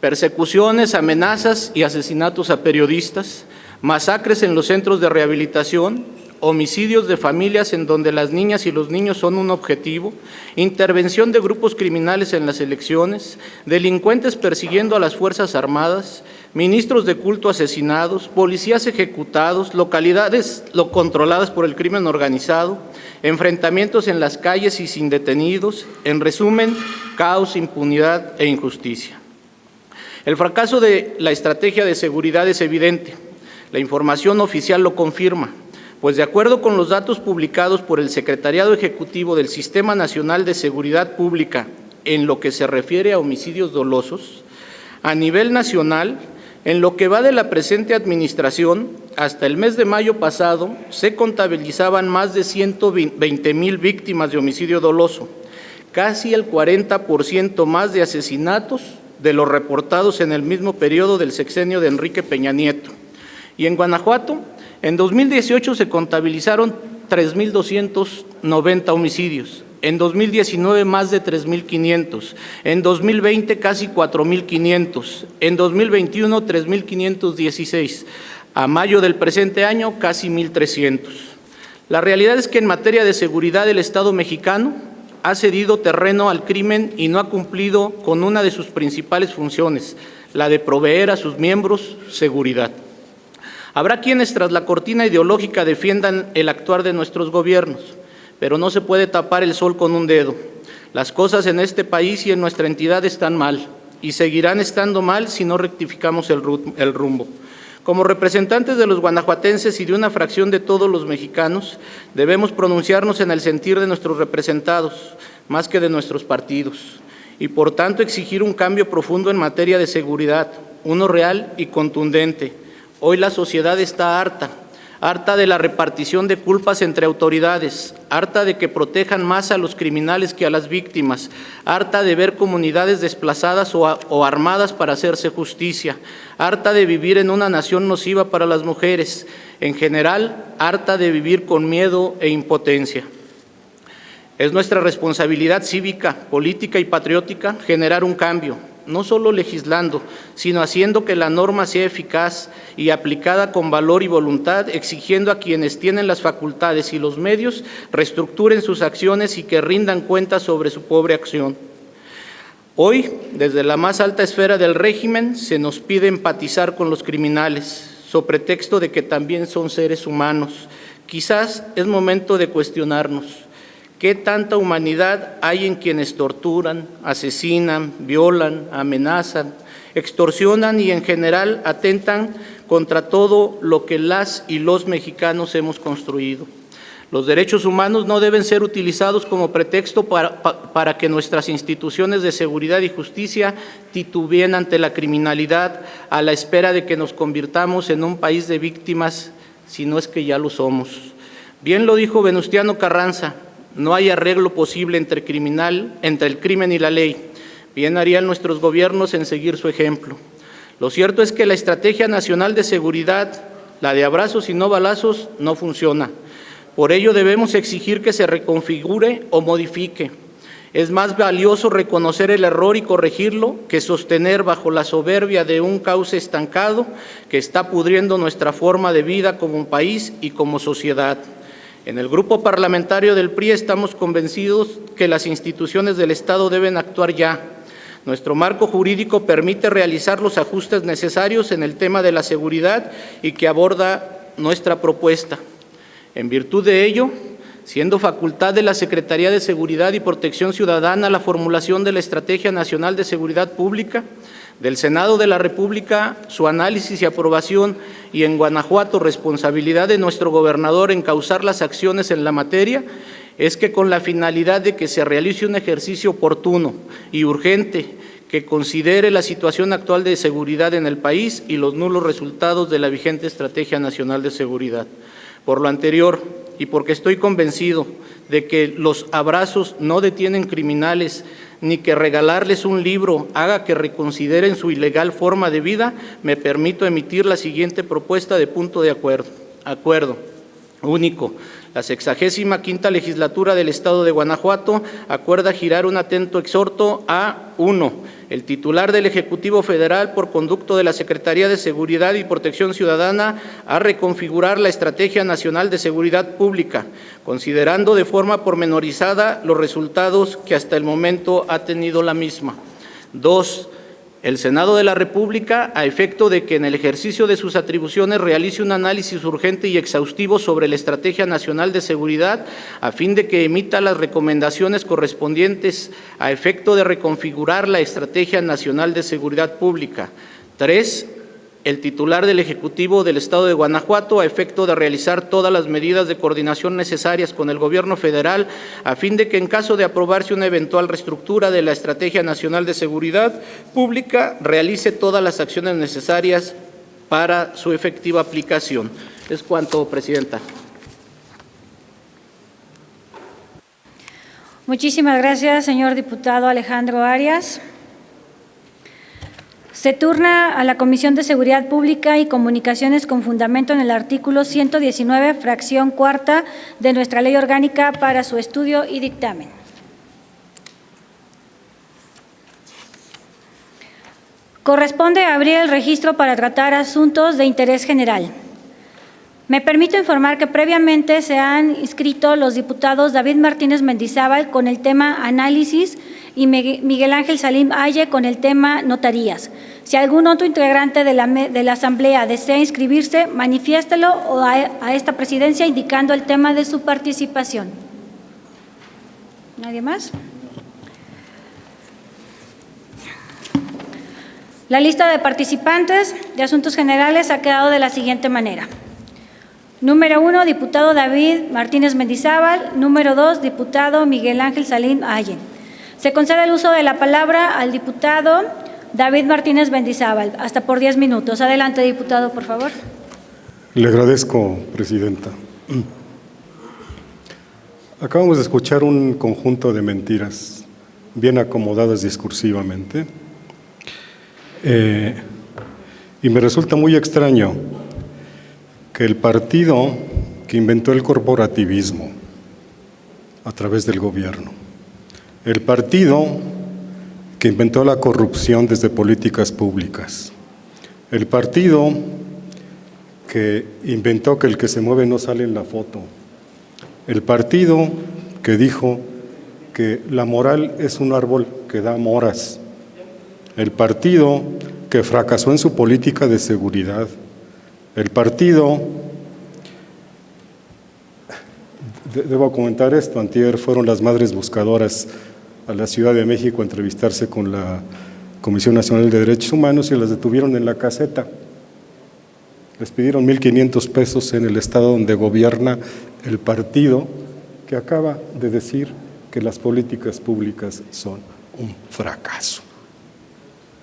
persecuciones, amenazas y asesinatos a periodistas, masacres en los centros de rehabilitación, homicidios de familias en donde las niñas y los niños son un objetivo, intervención de grupos criminales en las elecciones, delincuentes persiguiendo a las Fuerzas Armadas, ministros de culto asesinados, policías ejecutados, localidades controladas por el crimen organizado, enfrentamientos en las calles y sin detenidos, en resumen, caos, impunidad e injusticia. El fracaso de la estrategia de seguridad es evidente. La información oficial lo confirma, pues de acuerdo con los datos publicados por el Secretariado Ejecutivo del Sistema Nacional de Seguridad Pública en lo que se refiere a homicidios dolosos, a nivel nacional, en lo que va de la presente administración, hasta el mes de mayo pasado, se contabilizaban más de 120,000 víctimas de homicidio doloso, casi el 40% más de asesinatos de los reportados en el mismo periodo del sexenio de Enrique Peña Nieto. Y en Guanajuato, en 2018 se contabilizaron 3,290 homicidios. En 2019 más de 3,500, en 2020 casi 4,500, en 2021 3,516, a mayo del presente año casi 1,300. La realidad es que en materia de seguridad el Estado mexicano ha cedido terreno al crimen y no ha cumplido con una de sus principales funciones, la de proveer a sus miembros seguridad. Habrá quienes tras la cortina ideológica defiendan el actuar de nuestros gobiernos, pero no se puede tapar el sol con un dedo. Las cosas en este país y en nuestra entidad están mal y seguirán estando mal si no rectificamos el rumbo. Como representantes de los guanajuatenses y de una fracción de todos los mexicanos, debemos pronunciarnos en el sentir de nuestros representados, más que de nuestros partidos, y por tanto exigir un cambio profundo en materia de seguridad, uno real y contundente. Hoy la sociedad está harta de la repartición de culpas entre autoridades, harta de que protejan más a los criminales que a las víctimas, harta de ver comunidades desplazadas o armadas para hacerse justicia, harta de vivir en una nación nociva para las mujeres, en general, harta de vivir con miedo e impotencia. Es nuestra responsabilidad cívica, política y patriótica generar un cambio, no solo legislando, sino haciendo que la norma sea eficaz y aplicada con valor y voluntad, exigiendo a quienes tienen las facultades y los medios reestructuren sus acciones y que rindan cuentas sobre su pobre acción. Hoy, desde la más alta esfera del régimen, se nos pide empatizar con los criminales, sobre pretexto de que también son seres humanos. Quizás es momento de cuestionarnos. ¿Qué tanta humanidad hay en quienes torturan, asesinan, violan, amenazan, extorsionan y en general atentan contra todo lo que las y los mexicanos hemos construido? Los derechos humanos no deben ser utilizados como pretexto para que nuestras instituciones de seguridad y justicia titubeen ante la criminalidad a la espera de que nos convirtamos en un país de víctimas, si no es que ya lo somos. Bien lo dijo Venustiano Carranza: no hay arreglo posible entre el crimen y la ley. Bien harían nuestros gobiernos en seguir su ejemplo. Lo cierto es que la Estrategia Nacional de Seguridad, la de abrazos y no balazos, no funciona. Por ello debemos exigir que se reconfigure o modifique. Es más valioso reconocer el error y corregirlo que sostener bajo la soberbia de un cauce estancado que está pudriendo nuestra forma de vida como país y como sociedad. En el grupo parlamentario del PRI estamos convencidos que las instituciones del Estado deben actuar ya. Nuestro marco jurídico permite realizar los ajustes necesarios en el tema de la seguridad y que aborda nuestra propuesta. En virtud de ello, siendo facultad de la Secretaría de Seguridad y Protección Ciudadana la formulación de la Estrategia Nacional de Seguridad Pública, del Senado de la República su análisis y aprobación, y en Guanajuato responsabilidad de nuestro gobernador encauzar las acciones en la materia, es que con la finalidad de que se realice un ejercicio oportuno y urgente que considere la situación actual de seguridad en el país y los nulos resultados de la vigente Estrategia Nacional de Seguridad. Por lo anterior, y porque estoy convencido de que los abrazos no detienen criminales, ni que regalarles un libro haga que reconsideren su ilegal forma de vida, me permito emitir la siguiente propuesta de punto de acuerdo. Único. La 65ª Legislatura del Estado de Guanajuato acuerda girar un atento exhorto a 1. El titular del Ejecutivo Federal, por conducto de la Secretaría de Seguridad y Protección Ciudadana, a reconfigurar la Estrategia Nacional de Seguridad Pública, considerando de forma pormenorizada los resultados que hasta el momento ha tenido la misma. 2. El Senado de la República, a efecto de que en el ejercicio de sus atribuciones realice un análisis urgente y exhaustivo sobre la Estrategia Nacional de Seguridad, a fin de que emita las recomendaciones correspondientes a efecto de reconfigurar la Estrategia Nacional de Seguridad Pública. 3. El titular del Ejecutivo del Estado de Guanajuato, a efecto de realizar todas las medidas de coordinación necesarias con el Gobierno federal, a fin de que en caso de aprobarse una eventual reestructura de la Estrategia Nacional de Seguridad Pública, realice todas las acciones necesarias para su efectiva aplicación. Es cuanto, Presidenta. Muchísimas gracias, señor diputado Alejandro Arias. Se turna a la Comisión de Seguridad Pública y Comunicaciones con fundamento en el artículo 119, fracción cuarta de nuestra Ley Orgánica para su estudio y dictamen. Corresponde abrir el registro para tratar asuntos de interés general. Me permito informar que previamente se han inscrito los diputados David Martínez Mendizábal con el tema análisis y Miguel Ángel Salim Aye con el tema notarías. Si algún otro integrante de la Asamblea desea inscribirse, manifiéstelo a esta presidencia indicando el tema de su participación. ¿Nadie más? La lista de participantes de asuntos generales ha quedado de la siguiente manera. Número 1, diputado David Martínez Mendizábal. Número 2, diputado Miguel Ángel Salim Aye. Se concede el uso de la palabra al diputado David Martínez Mendizábal, hasta por 10 minutos. Adelante, diputado, por favor. Le agradezco, presidenta. Acabamos de escuchar un conjunto de mentiras bien acomodadas discursivamente. Y me resulta muy extraño que el partido que inventó el corporativismo a través del gobierno, el partido que inventó la corrupción desde políticas públicas, el partido que inventó que el que se mueve no sale en la foto, el partido que dijo que la moral es un árbol que da moras, el partido que fracasó en su política de seguridad, el partido, debo comentar esto, antier fueron las madres buscadoras a la Ciudad de México a entrevistarse con la Comisión Nacional de Derechos Humanos y las detuvieron en la caseta. Les pidieron 1,500 pesos en el estado donde gobierna el partido que acaba de decir que las políticas públicas son un fracaso.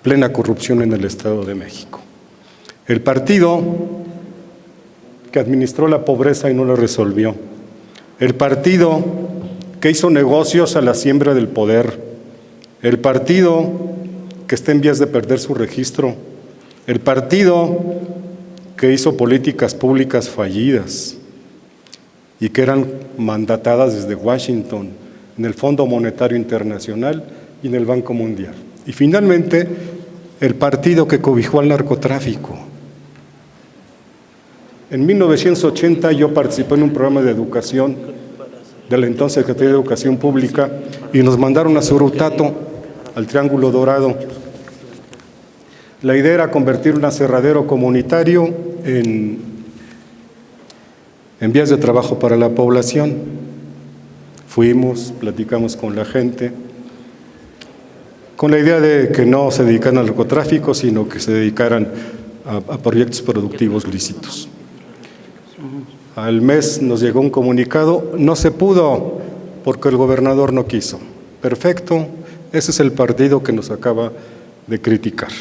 Plena corrupción en el Estado de México. El partido que administró la pobreza y no la resolvió. El partido que hizo negocios a la siembra del poder. El partido que está en vías de perder su registro. El partido que hizo políticas públicas fallidas y que eran mandatadas desde Washington, en el Fondo Monetario Internacional y en el Banco Mundial. Y finalmente, el partido que cobijó al narcotráfico. En 1980 yo participé en un programa de educación de la entonces Secretaría de Educación Pública y nos mandaron a Surutato, al Triángulo Dorado. La idea era convertir un aserradero comunitario en vías de trabajo para la población. Fuimos, platicamos con la gente, con la idea de que no se dedicaran al narcotráfico, sino que se dedicaran a proyectos productivos lícitos. Al mes nos llegó un comunicado, no se pudo porque el gobernador no quiso. Perfecto, ese es el partido que nos acaba de criticar.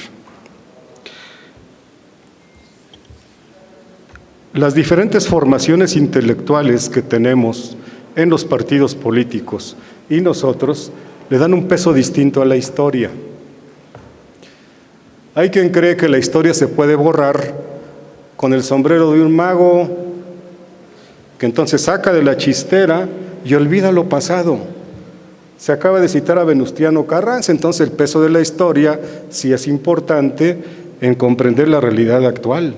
Las diferentes formaciones intelectuales que tenemos en los partidos políticos y nosotros le dan un peso distinto a la historia. Hay quien cree que la historia se puede borrar con el sombrero de un mago, que entonces saca de la chistera y olvida lo pasado. Se acaba de citar a Venustiano Carranza, entonces el peso de la historia sí es importante en comprender la realidad actual.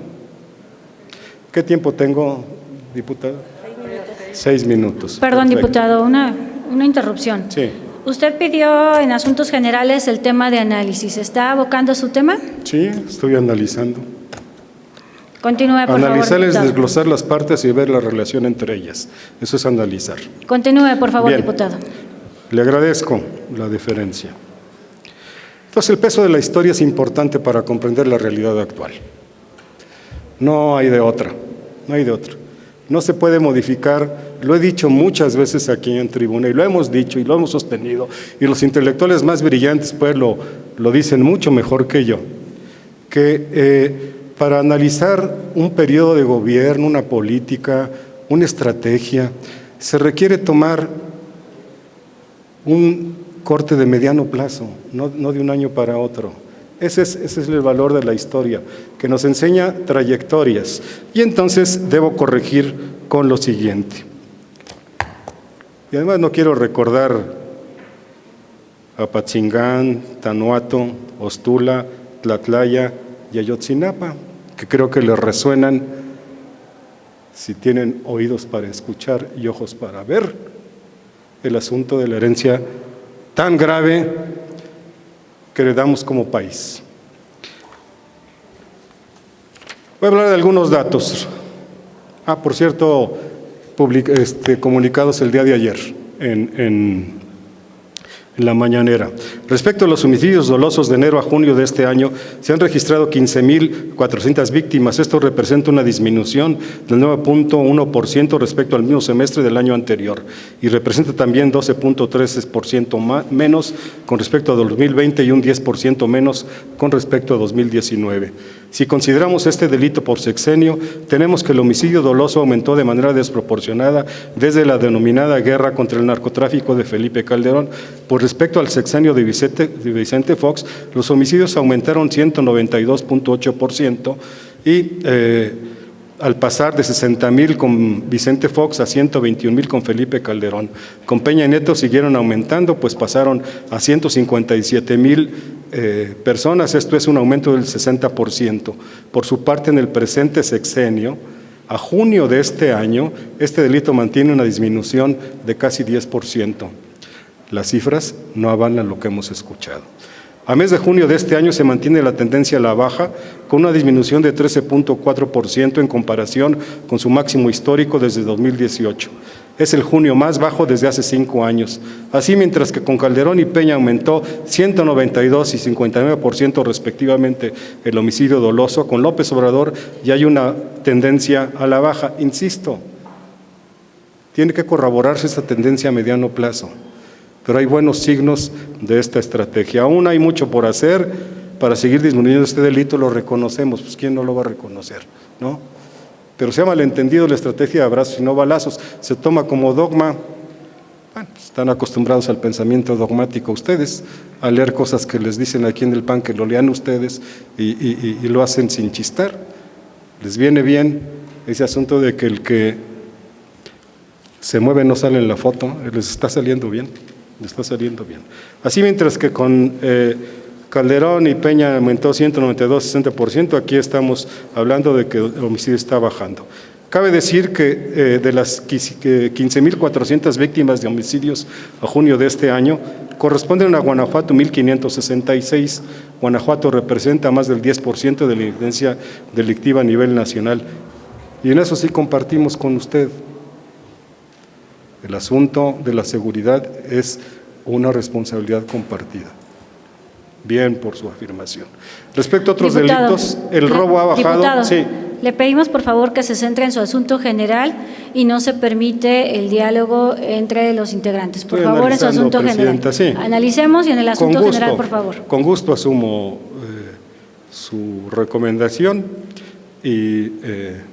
¿Qué tiempo tengo, diputado? 6 minutos. Perdón, Perfecto. diputado, una interrupción. Sí. Usted pidió en Asuntos Generales el tema de análisis. ¿Está abocando su tema? Sí, estoy analizando. Continúe, por favor, Analizar es diputado. desglosar las partes y ver la relación entre ellas. Eso es analizar. Continúe, por favor, Bien. diputado. Le agradezco la deferencia. Entonces, el peso de la historia es importante para comprender la realidad actual. No hay de otra, no hay de otra. No se puede modificar, lo he dicho muchas veces aquí en tribuna y lo hemos dicho y lo hemos sostenido y los intelectuales más brillantes pues lo dicen mucho mejor que yo, que para analizar un periodo de gobierno, una política, una estrategia, se requiere tomar un corte de mediano plazo, no de un año para otro. Ese es el valor de la historia, que nos enseña trayectorias. Y entonces debo corregir con lo siguiente. Y además no quiero recordar Apatzingán, Tanuato, Ostula, Tlatlaya y Ayotzinapa, que creo que les resuenan si tienen oídos para escuchar y ojos para ver el asunto de la herencia tan grave que heredamos como país. Voy a hablar de algunos datos. Por cierto, comunicados el día de ayer en la mañanera. Respecto a los homicidios dolosos de enero a junio de este año, se han registrado 15,400 víctimas. Esto representa una disminución del 9.1% respecto al mismo semestre del año anterior y representa también 12.13% menos con respecto a 2020 y un 10% menos con respecto a 2019. Si consideramos este delito por sexenio, tenemos que el homicidio doloso aumentó de manera desproporcionada desde la denominada guerra contra el narcotráfico de Felipe Calderón. Por respecto al sexenio de Vicente Fox, los homicidios aumentaron 192.8% y al pasar de 60,000 con Vicente Fox a 121,000 con Felipe Calderón. Con Peña Nieto siguieron aumentando, pues pasaron a 157,000 personas, esto es un aumento del 60%. Por su parte, en el presente sexenio, a junio de este año, este delito mantiene una disminución de casi 10%. Las cifras no avalan lo que hemos escuchado. A mes de junio de este año se mantiene la tendencia a la baja, con una disminución de 13.4% en comparación con su máximo histórico desde 2018. Es el junio más bajo desde hace 5 años. Así, mientras que con Calderón y Peña aumentó 192 y 59% respectivamente el homicidio doloso, con López Obrador ya hay una tendencia a la baja. Insisto, tiene que corroborarse esta tendencia a mediano plazo, pero hay buenos signos de esta estrategia. Aún hay mucho por hacer para seguir disminuyendo este delito, lo reconocemos, pues ¿quién no lo va a reconocer, no? Pero se ha malentendido la estrategia de abrazos y no balazos, se toma como dogma. Bueno, están acostumbrados al pensamiento dogmático ustedes, a leer cosas que les dicen aquí en el PAN, que lo lean ustedes y lo hacen sin chistar. Les viene bien ese asunto de que el que se mueve no sale en la foto, les está saliendo bien, les está saliendo bien. Así, mientras que con Calderón y Peña aumentó 192, 60%, aquí estamos hablando de que el homicidio está bajando. Cabe decir que de las 15,400 víctimas de homicidios a junio de este año, corresponden a Guanajuato 1,566. Guanajuato representa más del 10% de la incidencia delictiva a nivel nacional. Y en eso sí compartimos con usted. El asunto de la seguridad es una responsabilidad compartida. Bien por su afirmación. Respecto a otros delitos, el robo ha bajado. Diputado, sí. Le pedimos por favor que se centre en su asunto general y no se permite el diálogo entre los integrantes. Por favor, en su asunto general. Sí. Analicemos y en el asunto general, por favor. Con gusto asumo su recomendación y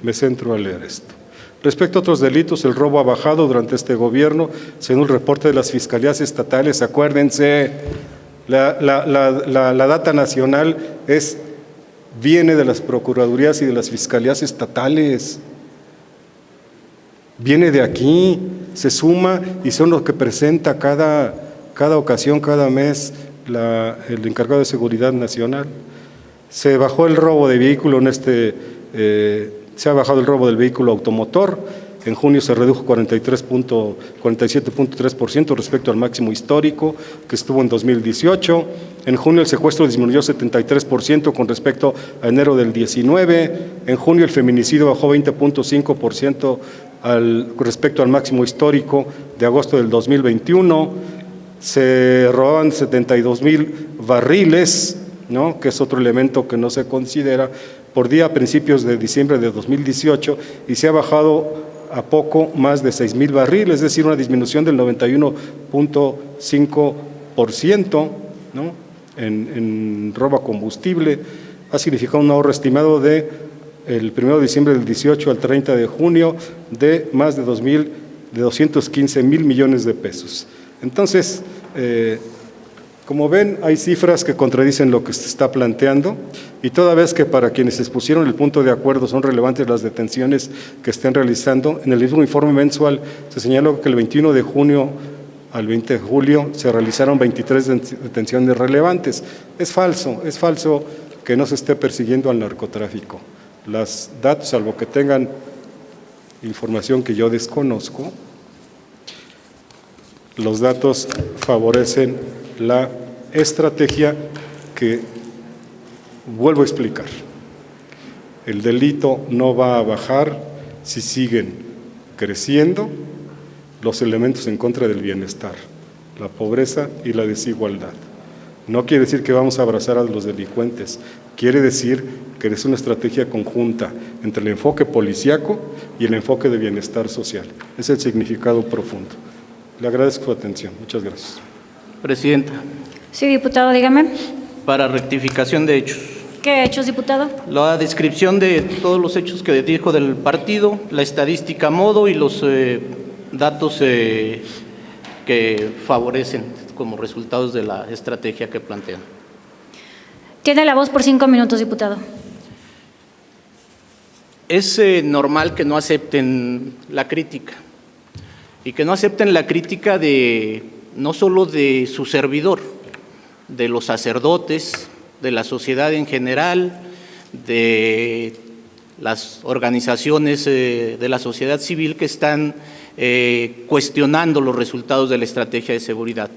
me centro a leer esto. Respecto a otros delitos, el robo ha bajado durante este gobierno, según el reporte de las fiscalías estatales. Acuérdense, la data nacional viene de las procuradurías y de las fiscalías estatales. Viene de aquí, se suma y son los que presenta cada ocasión, cada mes, el encargado de seguridad nacional. Se bajó el robo de vehículo se ha bajado el robo del vehículo automotor. En junio se redujo 47.3% respecto al máximo histórico que estuvo en 2018. En junio el secuestro disminuyó 73% con respecto a enero del 19. En junio el feminicidio bajó 20.5% respecto al máximo histórico de agosto del 2021. Se robaban 72,000 barriles, ¿no?, que es otro elemento que no se considera, por día a principios de diciembre de 2018, y se ha bajado a poco más de 6,000 barriles, es decir, una disminución del 91.5%, ¿no?, en robo a combustible. Ha significado un ahorro estimado del 1 de diciembre del 18 al 30 de junio de más de 215,000 millones de pesos. Entonces, Como ven, hay cifras que contradicen lo que se está planteando y toda vez que para quienes expusieron el punto de acuerdo son relevantes las detenciones que estén realizando, en el mismo informe mensual se señaló que el 21 de junio al 20 de julio se realizaron 23 detenciones relevantes. Es falso que no se esté persiguiendo al narcotráfico. Los datos, salvo que tengan información que yo desconozco, los datos favorecen la estrategia que vuelvo a explicar. El delito no va a bajar si siguen creciendo los elementos en contra del bienestar, la pobreza y la desigualdad. No quiere decir que vamos a abrazar a los delincuentes, quiere decir que es una estrategia conjunta entre el enfoque policíaco y el enfoque de bienestar social. Es el significado profundo. Le agradezco su atención. Muchas gracias. Presidenta, Sí, diputado, dígame. para rectificación de hechos. ¿Qué hechos, diputado? La descripción de todos los hechos que dijo del partido, la estadística a modo y los datos que favorecen como resultados de la estrategia que plantean. Tiene la voz por 5 minutos, diputado. Es normal que no acepten la crítica y que no acepten la crítica de no solo de su servidor, de los sacerdotes, de la sociedad en general, de las organizaciones de la sociedad civil que están cuestionando los resultados de la estrategia de seguridad.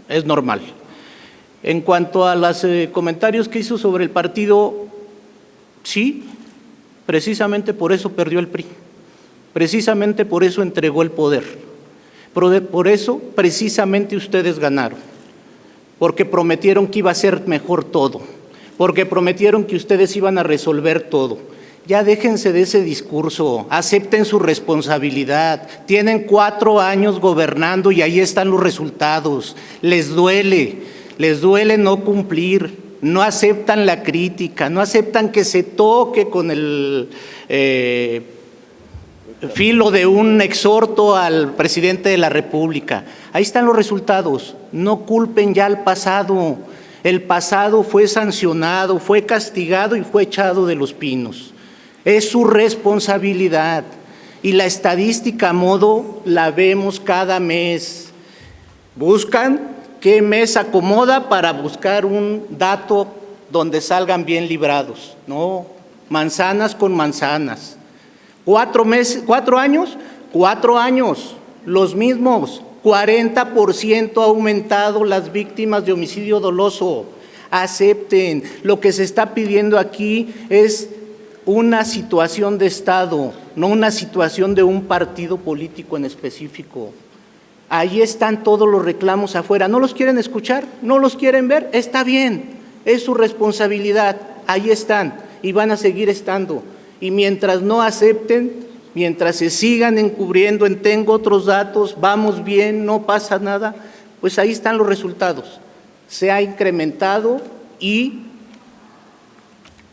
Es normal. En cuanto a los comentarios que hizo sobre el partido, sí, precisamente por eso perdió el PRI, precisamente por eso entregó el poder, por eso precisamente ustedes ganaron, porque prometieron que iba a ser mejor todo, porque prometieron que ustedes iban a resolver todo. Ya déjense de ese discurso, acepten su responsabilidad. Tienen 4 años gobernando y ahí están los resultados. Les duele no cumplir, no aceptan la crítica, no aceptan que se toque con el filo de un exhorto al presidente de la República. Ahí están los resultados, no culpen ya al pasado. El pasado fue sancionado, fue castigado y fue echado de los pinos. Es su responsabilidad y la estadística a modo la vemos cada mes. Buscan qué mes acomoda para buscar un dato donde salgan bien librados. No, manzanas con manzanas. 4 años, 4 años, los mismos. 40% ha aumentado las víctimas de homicidio doloso. Acepten, lo que se está pidiendo aquí es una situación de Estado, no una situación de un partido político en específico. Ahí están todos los reclamos afuera. ¿No los quieren escuchar? ¿No los quieren ver? Está bien, es su responsabilidad. Ahí están y van a seguir estando. Y mientras no acepten, mientras se sigan encubriendo en tengo otros datos, vamos bien, no pasa nada, pues ahí están los resultados. Se ha incrementado y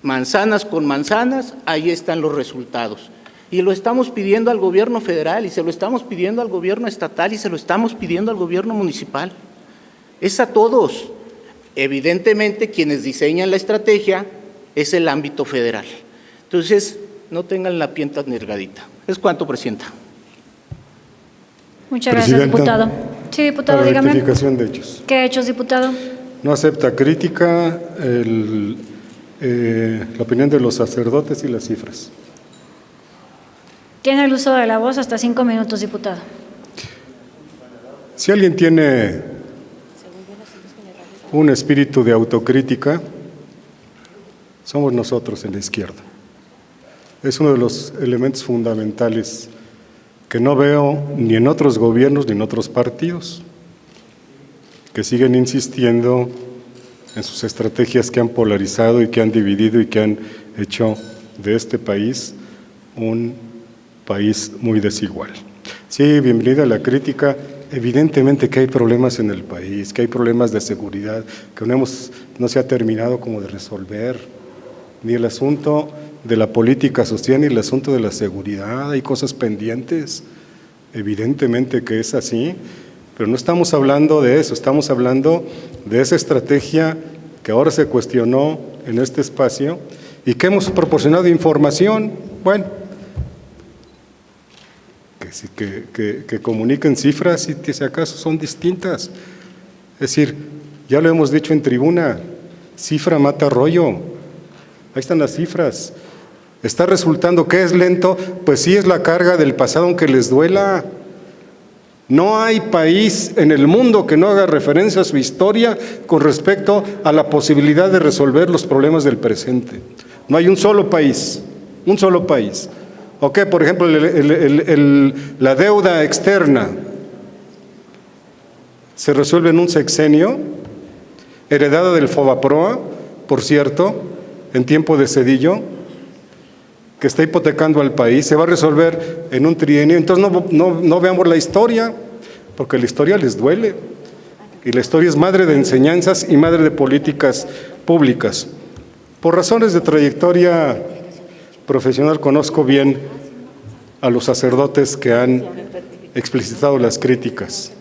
manzanas con manzanas, ahí están los resultados. Y lo estamos pidiendo al gobierno federal, y se lo estamos pidiendo al gobierno estatal, y se lo estamos pidiendo al gobierno municipal. Es a todos. Evidentemente, quienes diseñan la estrategia es el ámbito federal. Entonces, no tengan la piel tan delgadita. Es cuanto, Presidenta. Muchas gracias, diputado. Sí, diputado, Para dígame. rectificación de hechos. ¿Qué hechos, diputado? No acepta crítica la opinión de los sacerdotes y las cifras. Tiene el uso de la voz hasta 5 minutos, diputado. Si alguien tiene un espíritu de autocrítica, somos nosotros en la izquierda. Es uno de los elementos fundamentales que no veo ni en otros gobiernos ni en otros partidos, que siguen insistiendo en sus estrategias que han polarizado y que han dividido y que han hecho de este país un país muy desigual. Sí, bienvenida a la crítica. Evidentemente que hay problemas en el país, que hay problemas de seguridad, que no se ha terminado como de resolver, ni el asunto de la política social ni el asunto de la seguridad, hay cosas pendientes, evidentemente que es así, Pero no estamos hablando de eso, estamos hablando de esa estrategia que ahora se cuestionó en este espacio y que hemos proporcionado información, bueno, que comuniquen cifras y que si acaso son distintas. Es decir, ya lo hemos dicho en tribuna, cifra mata rollo. Ahí están las cifras. ¿Está resultando que es lento? Pues sí, es la carga del pasado, aunque les duela. No hay país en el mundo que no haga referencia a su historia con respecto a la posibilidad de resolver los problemas del presente. No hay un solo país, un solo país. Ok, por ejemplo, la deuda externa se resuelve en un sexenio, heredada del Fobaproa, por cierto, en tiempo de Zedillo, que está hipotecando al país, se va a resolver en un trienio. Entonces no veamos la historia, porque la historia les duele. Y la historia es madre de enseñanzas y madre de políticas públicas. Por razones de trayectoria profesional conozco bien a los sacerdotes que han explicitado las críticas,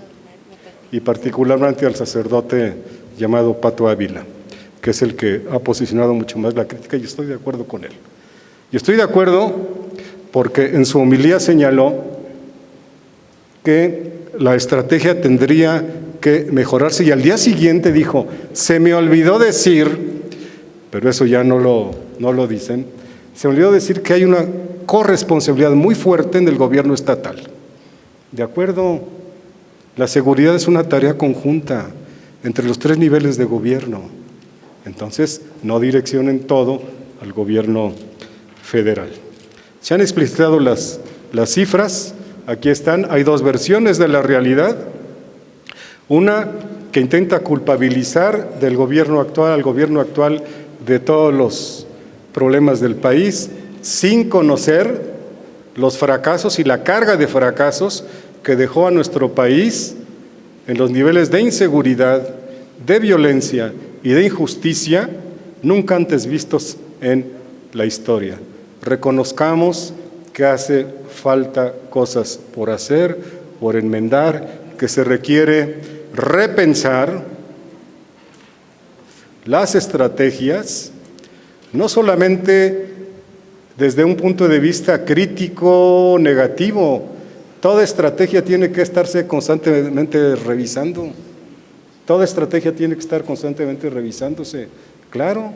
y particularmente al sacerdote llamado Pato Ávila, que es el que ha posicionado mucho más la crítica, y estoy de acuerdo con él. Y estoy de acuerdo porque en su homilía señaló que la estrategia tendría que mejorarse, y al día siguiente dijo, se me olvidó decir, pero eso ya no lo dicen, se me olvidó decir que hay una corresponsabilidad muy fuerte en el gobierno estatal. De acuerdo, la seguridad es una tarea conjunta entre los 3 niveles de gobierno. Entonces, no direccionen todo al gobierno federal. Se han explicitado las cifras, aquí están, hay 2 versiones de la realidad. Una que intenta culpabilizar del gobierno actual al gobierno actual de todos los problemas del país, sin conocer los fracasos y la carga de fracasos que dejó a nuestro país en los niveles de inseguridad, de violencia y de injusticia nunca antes vistos en la historia. Reconozcamos que hace falta cosas por hacer, por enmendar, que se requiere repensar las estrategias, no solamente desde un punto de vista crítico, negativo. Toda estrategia tiene que estarse constantemente revisando. Toda estrategia tiene que estar constantemente revisándose. Claro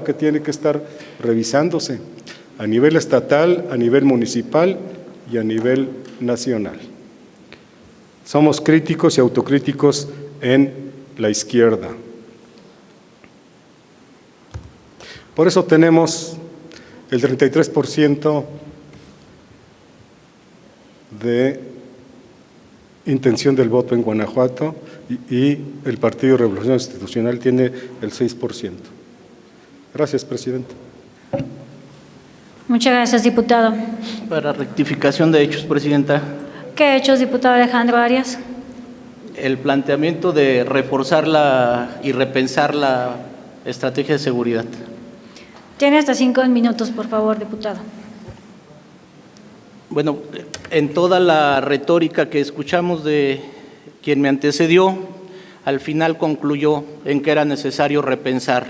que tiene que estar revisándose a nivel estatal, a nivel municipal y a nivel nacional. Somos críticos y autocríticos en la izquierda. Por eso tenemos el 33% de intención del voto en Guanajuato y el Partido Revolución Institucional tiene el 6%. Gracias, presidente. Muchas gracias, diputado. Para rectificación de hechos, presidenta, ¿Qué hechos, diputado Alejandro Arias? el planteamiento de reforzar y repensar la estrategia de seguridad. Tiene hasta 5 minutos, por favor, diputado. Bueno, en toda la retórica que escuchamos de quien me antecedió, al final concluyó en que era necesario repensar,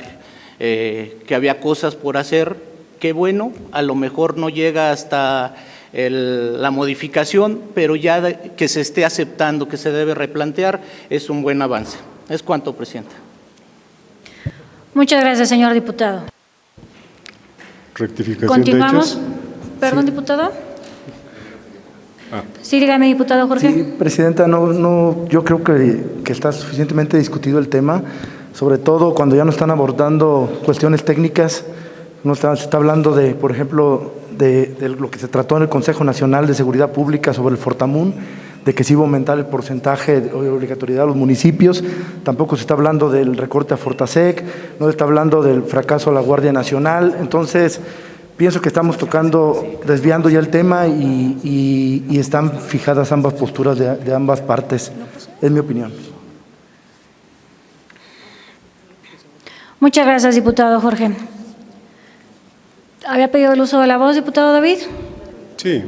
que había cosas por hacer. Qué bueno, a lo mejor no llega hasta la modificación, pero ya que se esté aceptando que se debe replantear, es un buen avance. Es cuanto, presidenta. Muchas gracias, señor diputado. Rectificación Continuamos. de hechos. Perdón, Sí. diputado. Sí, dígame, diputado Jorge. Sí, presidenta, yo creo que está suficientemente discutido el tema, sobre todo cuando ya no están abordando cuestiones técnicas. Se está hablando de, por ejemplo, de lo que se trató en el Consejo Nacional de Seguridad Pública sobre el Fortamun, de que se iba a aumentar el porcentaje de obligatoriedad a los municipios. Tampoco se está hablando del recorte a Fortasec, no se está hablando del fracaso a la Guardia Nacional. Entonces, pienso que estamos desviando ya el tema y están fijadas ambas posturas de ambas partes, es mi opinión. Muchas gracias, diputado Jorge. ¿Había pedido el uso de la voz, diputado David? Sí,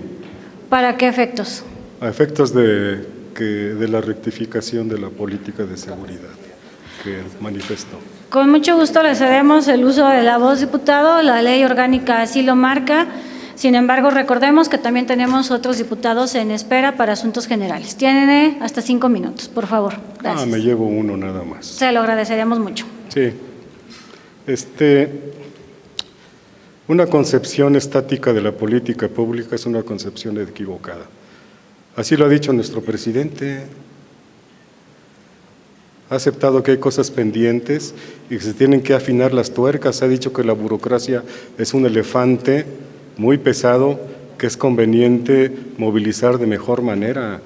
¿Para qué efectos? a efectos de de la rectificación de la política de seguridad que manifestó. Con mucho gusto le cedemos el uso de la voz, diputado. La ley orgánica así lo marca. Sin embargo, recordemos que también tenemos otros diputados en espera para asuntos generales. Tiene hasta 5 minutos, por favor. Gracias. Me llevo uno nada más. Se lo agradeceríamos mucho. Sí. Una concepción estática de la política pública es una concepción equivocada. Así lo ha dicho nuestro presidente. Ha aceptado que hay cosas pendientes y que se tienen que afinar las tuercas. Ha dicho que la burocracia es un elefante muy pesado que es conveniente movilizar de mejor manera.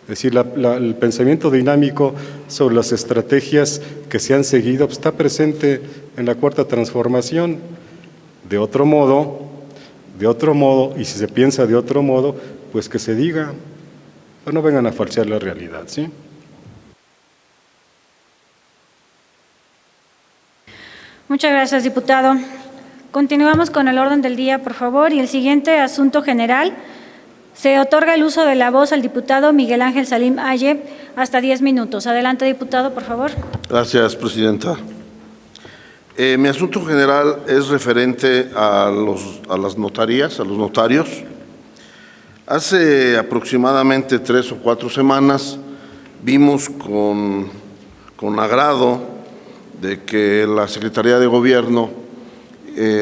Es decir, el pensamiento dinámico sobre las estrategias que se han seguido está presente en la Cuarta Transformación. De otro modo, y si se piensa de otro modo, pues que se diga, no vengan a falsear la realidad, ¿sí? Muchas gracias, diputado. Continuamos con el orden del día, por favor. Y el siguiente asunto general, se otorga el uso de la voz al diputado Miguel Ángel Salim Aye, hasta 10 minutos. Adelante, diputado, por favor. Gracias, presidenta. Mi asunto general es referente a las notarías, a los notarios. Hace aproximadamente 3 o 4 semanas vimos con agrado de que la Secretaría de Gobierno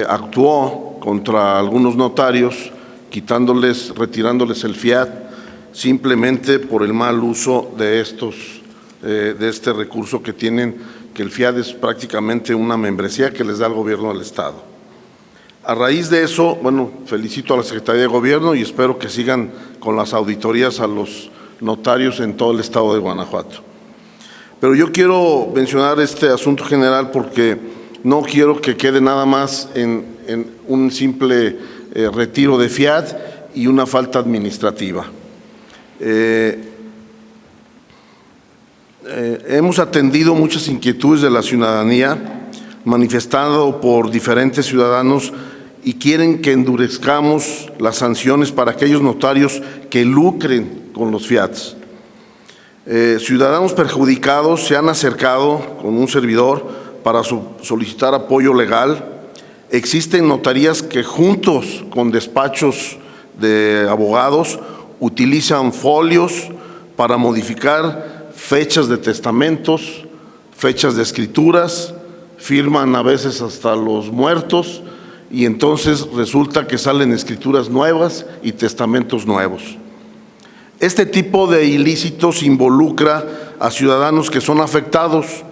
actuó contra algunos notarios, retirándoles el fiat, simplemente por el mal uso de este recurso que tienen, que el fiat es prácticamente una membresía que les da el Gobierno del Estado. A raíz de eso, bueno, felicito a la Secretaría de Gobierno y espero que sigan con las auditorías a los notarios en todo el Estado de Guanajuato. Pero yo quiero mencionar este asunto general porque no quiero que quede nada más en un simple retiro de fiat y una falta administrativa. Hemos atendido muchas inquietudes de la ciudadanía, manifestado por diferentes ciudadanos, y quieren que endurezcamos las sanciones para aquellos notarios que lucren con los fiats. Ciudadanos perjudicados se han acercado con un servidor para solicitar apoyo legal. Existen notarías que juntos con despachos de abogados utilizan folios para modificar fechas de testamentos, fechas de escrituras, firman a veces hasta los muertos y entonces resulta que salen escrituras nuevas y testamentos nuevos. Este tipo de ilícitos involucra a ciudadanos que son afectados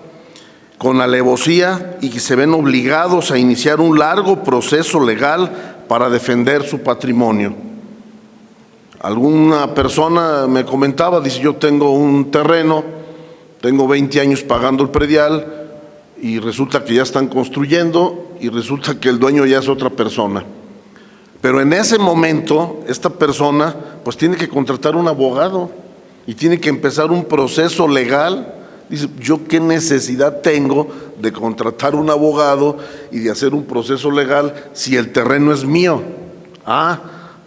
con alevosía y que se ven obligados a iniciar un largo proceso legal para defender su patrimonio. Alguna persona me comentaba, dice, yo tengo un terreno, tengo 20 años pagando el predial y resulta que ya están construyendo y resulta que el dueño ya es otra persona. Pero en ese momento, esta persona pues tiene que contratar un abogado y tiene que empezar un proceso legal. Dice, ¿yo qué necesidad tengo de contratar un abogado y de hacer un proceso legal si el terreno es mío?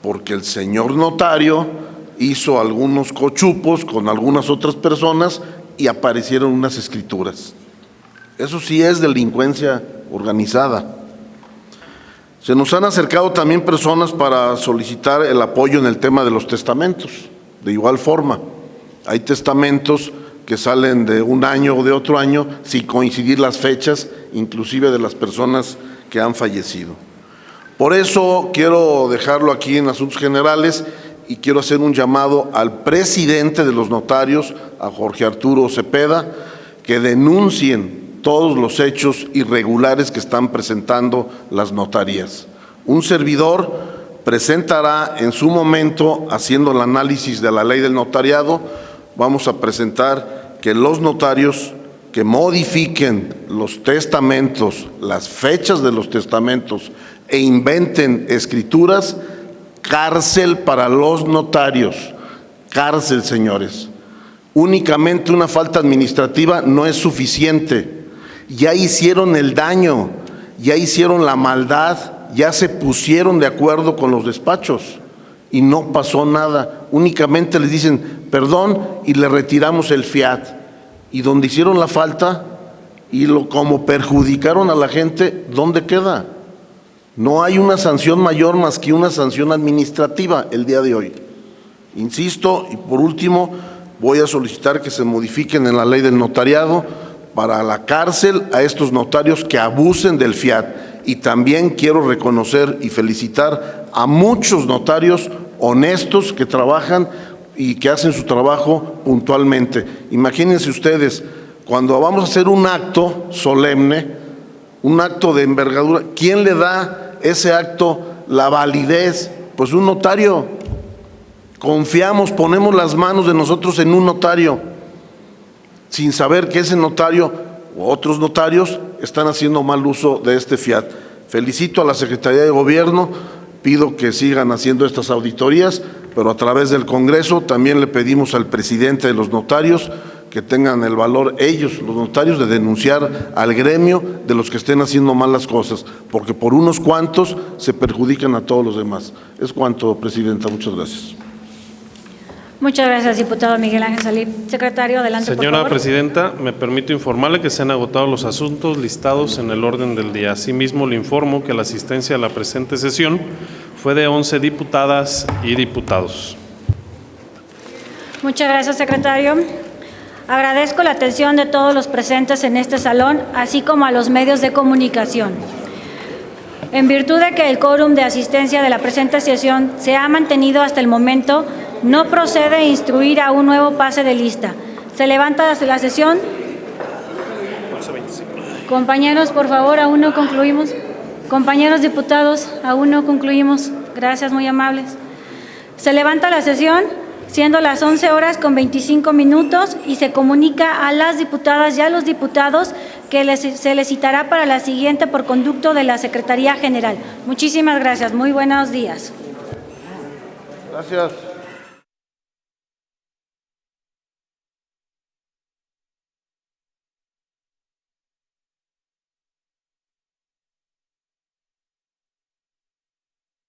Porque el señor notario hizo algunos cochupos con algunas otras personas y aparecieron unas escrituras. Eso sí es delincuencia organizada. Se nos han acercado también personas para solicitar el apoyo en el tema de los testamentos. De igual forma, hay testamentos que salen de un año o de otro año sin coincidir las fechas, inclusive de las personas que han fallecido. Por eso quiero dejarlo aquí en Asuntos Generales y quiero hacer un llamado al presidente de los notarios, a Jorge Arturo Cepeda, que denuncien todos los hechos irregulares que están presentando las notarías. Un servidor presentará en su momento, haciendo el análisis de la ley del notariado, vamos a presentar que los notarios que modifiquen los testamentos, las fechas de los testamentos e inventen escrituras, cárcel para los notarios, cárcel, señores. Únicamente una falta administrativa no es suficiente. Ya hicieron el daño, ya hicieron la maldad, ya se pusieron de acuerdo con los despachos y no pasó nada. Únicamente les dicen, perdón, y le retiramos el fiat. Y donde hicieron la falta y como perjudicaron a la gente, ¿dónde queda? No hay una sanción mayor más que una sanción administrativa el día de hoy. Insisto, y por último, voy a solicitar que se modifiquen en la ley del notariado para la cárcel a estos notarios que abusen del fiat. Y también quiero reconocer y felicitar a muchos notarios honestos que trabajan y que hacen su trabajo puntualmente. Imagínense ustedes, cuando vamos a hacer un acto solemne, un acto de envergadura, ¿quién le da ese acto la validez? Pues un notario. Confiamos, ponemos las manos de nosotros en un notario, sin saber que ese notario u otros notarios están haciendo mal uso de este fiat. Felicito a la Secretaría de Gobierno, pido que sigan haciendo estas auditorías, pero a través del Congreso también le pedimos al presidente de los notarios que tengan el valor ellos, los notarios, de denunciar al gremio de los que estén haciendo mal las cosas, porque por unos cuantos se perjudican a todos los demás. Es cuanto, Presidenta. Muchas gracias. Muchas gracias, diputado Miguel Ángel Salib. Secretario, adelante, por Señora favor. Presidenta, me permito informarle que se han agotado los asuntos listados en el orden del día. Asimismo, le informo que la asistencia a la presente sesión fue de 11 diputadas y diputados. Muchas gracias, secretario. Agradezco la atención de todos los presentes en este salón, así como a los medios de comunicación. En virtud de que el quórum de asistencia de la presente sesión se ha mantenido hasta el momento, no procede instruir a un nuevo pase de lista. Se levanta la sesión. Compañeros, por favor, aún no concluimos. Compañeros diputados, aún no concluimos. Gracias, muy amables. Se levanta la sesión, siendo las 11:25 y se comunica a las diputadas y a los diputados que se les citará para la siguiente por conducto de la Secretaría General. Muchísimas gracias. Muy buenos días. Gracias.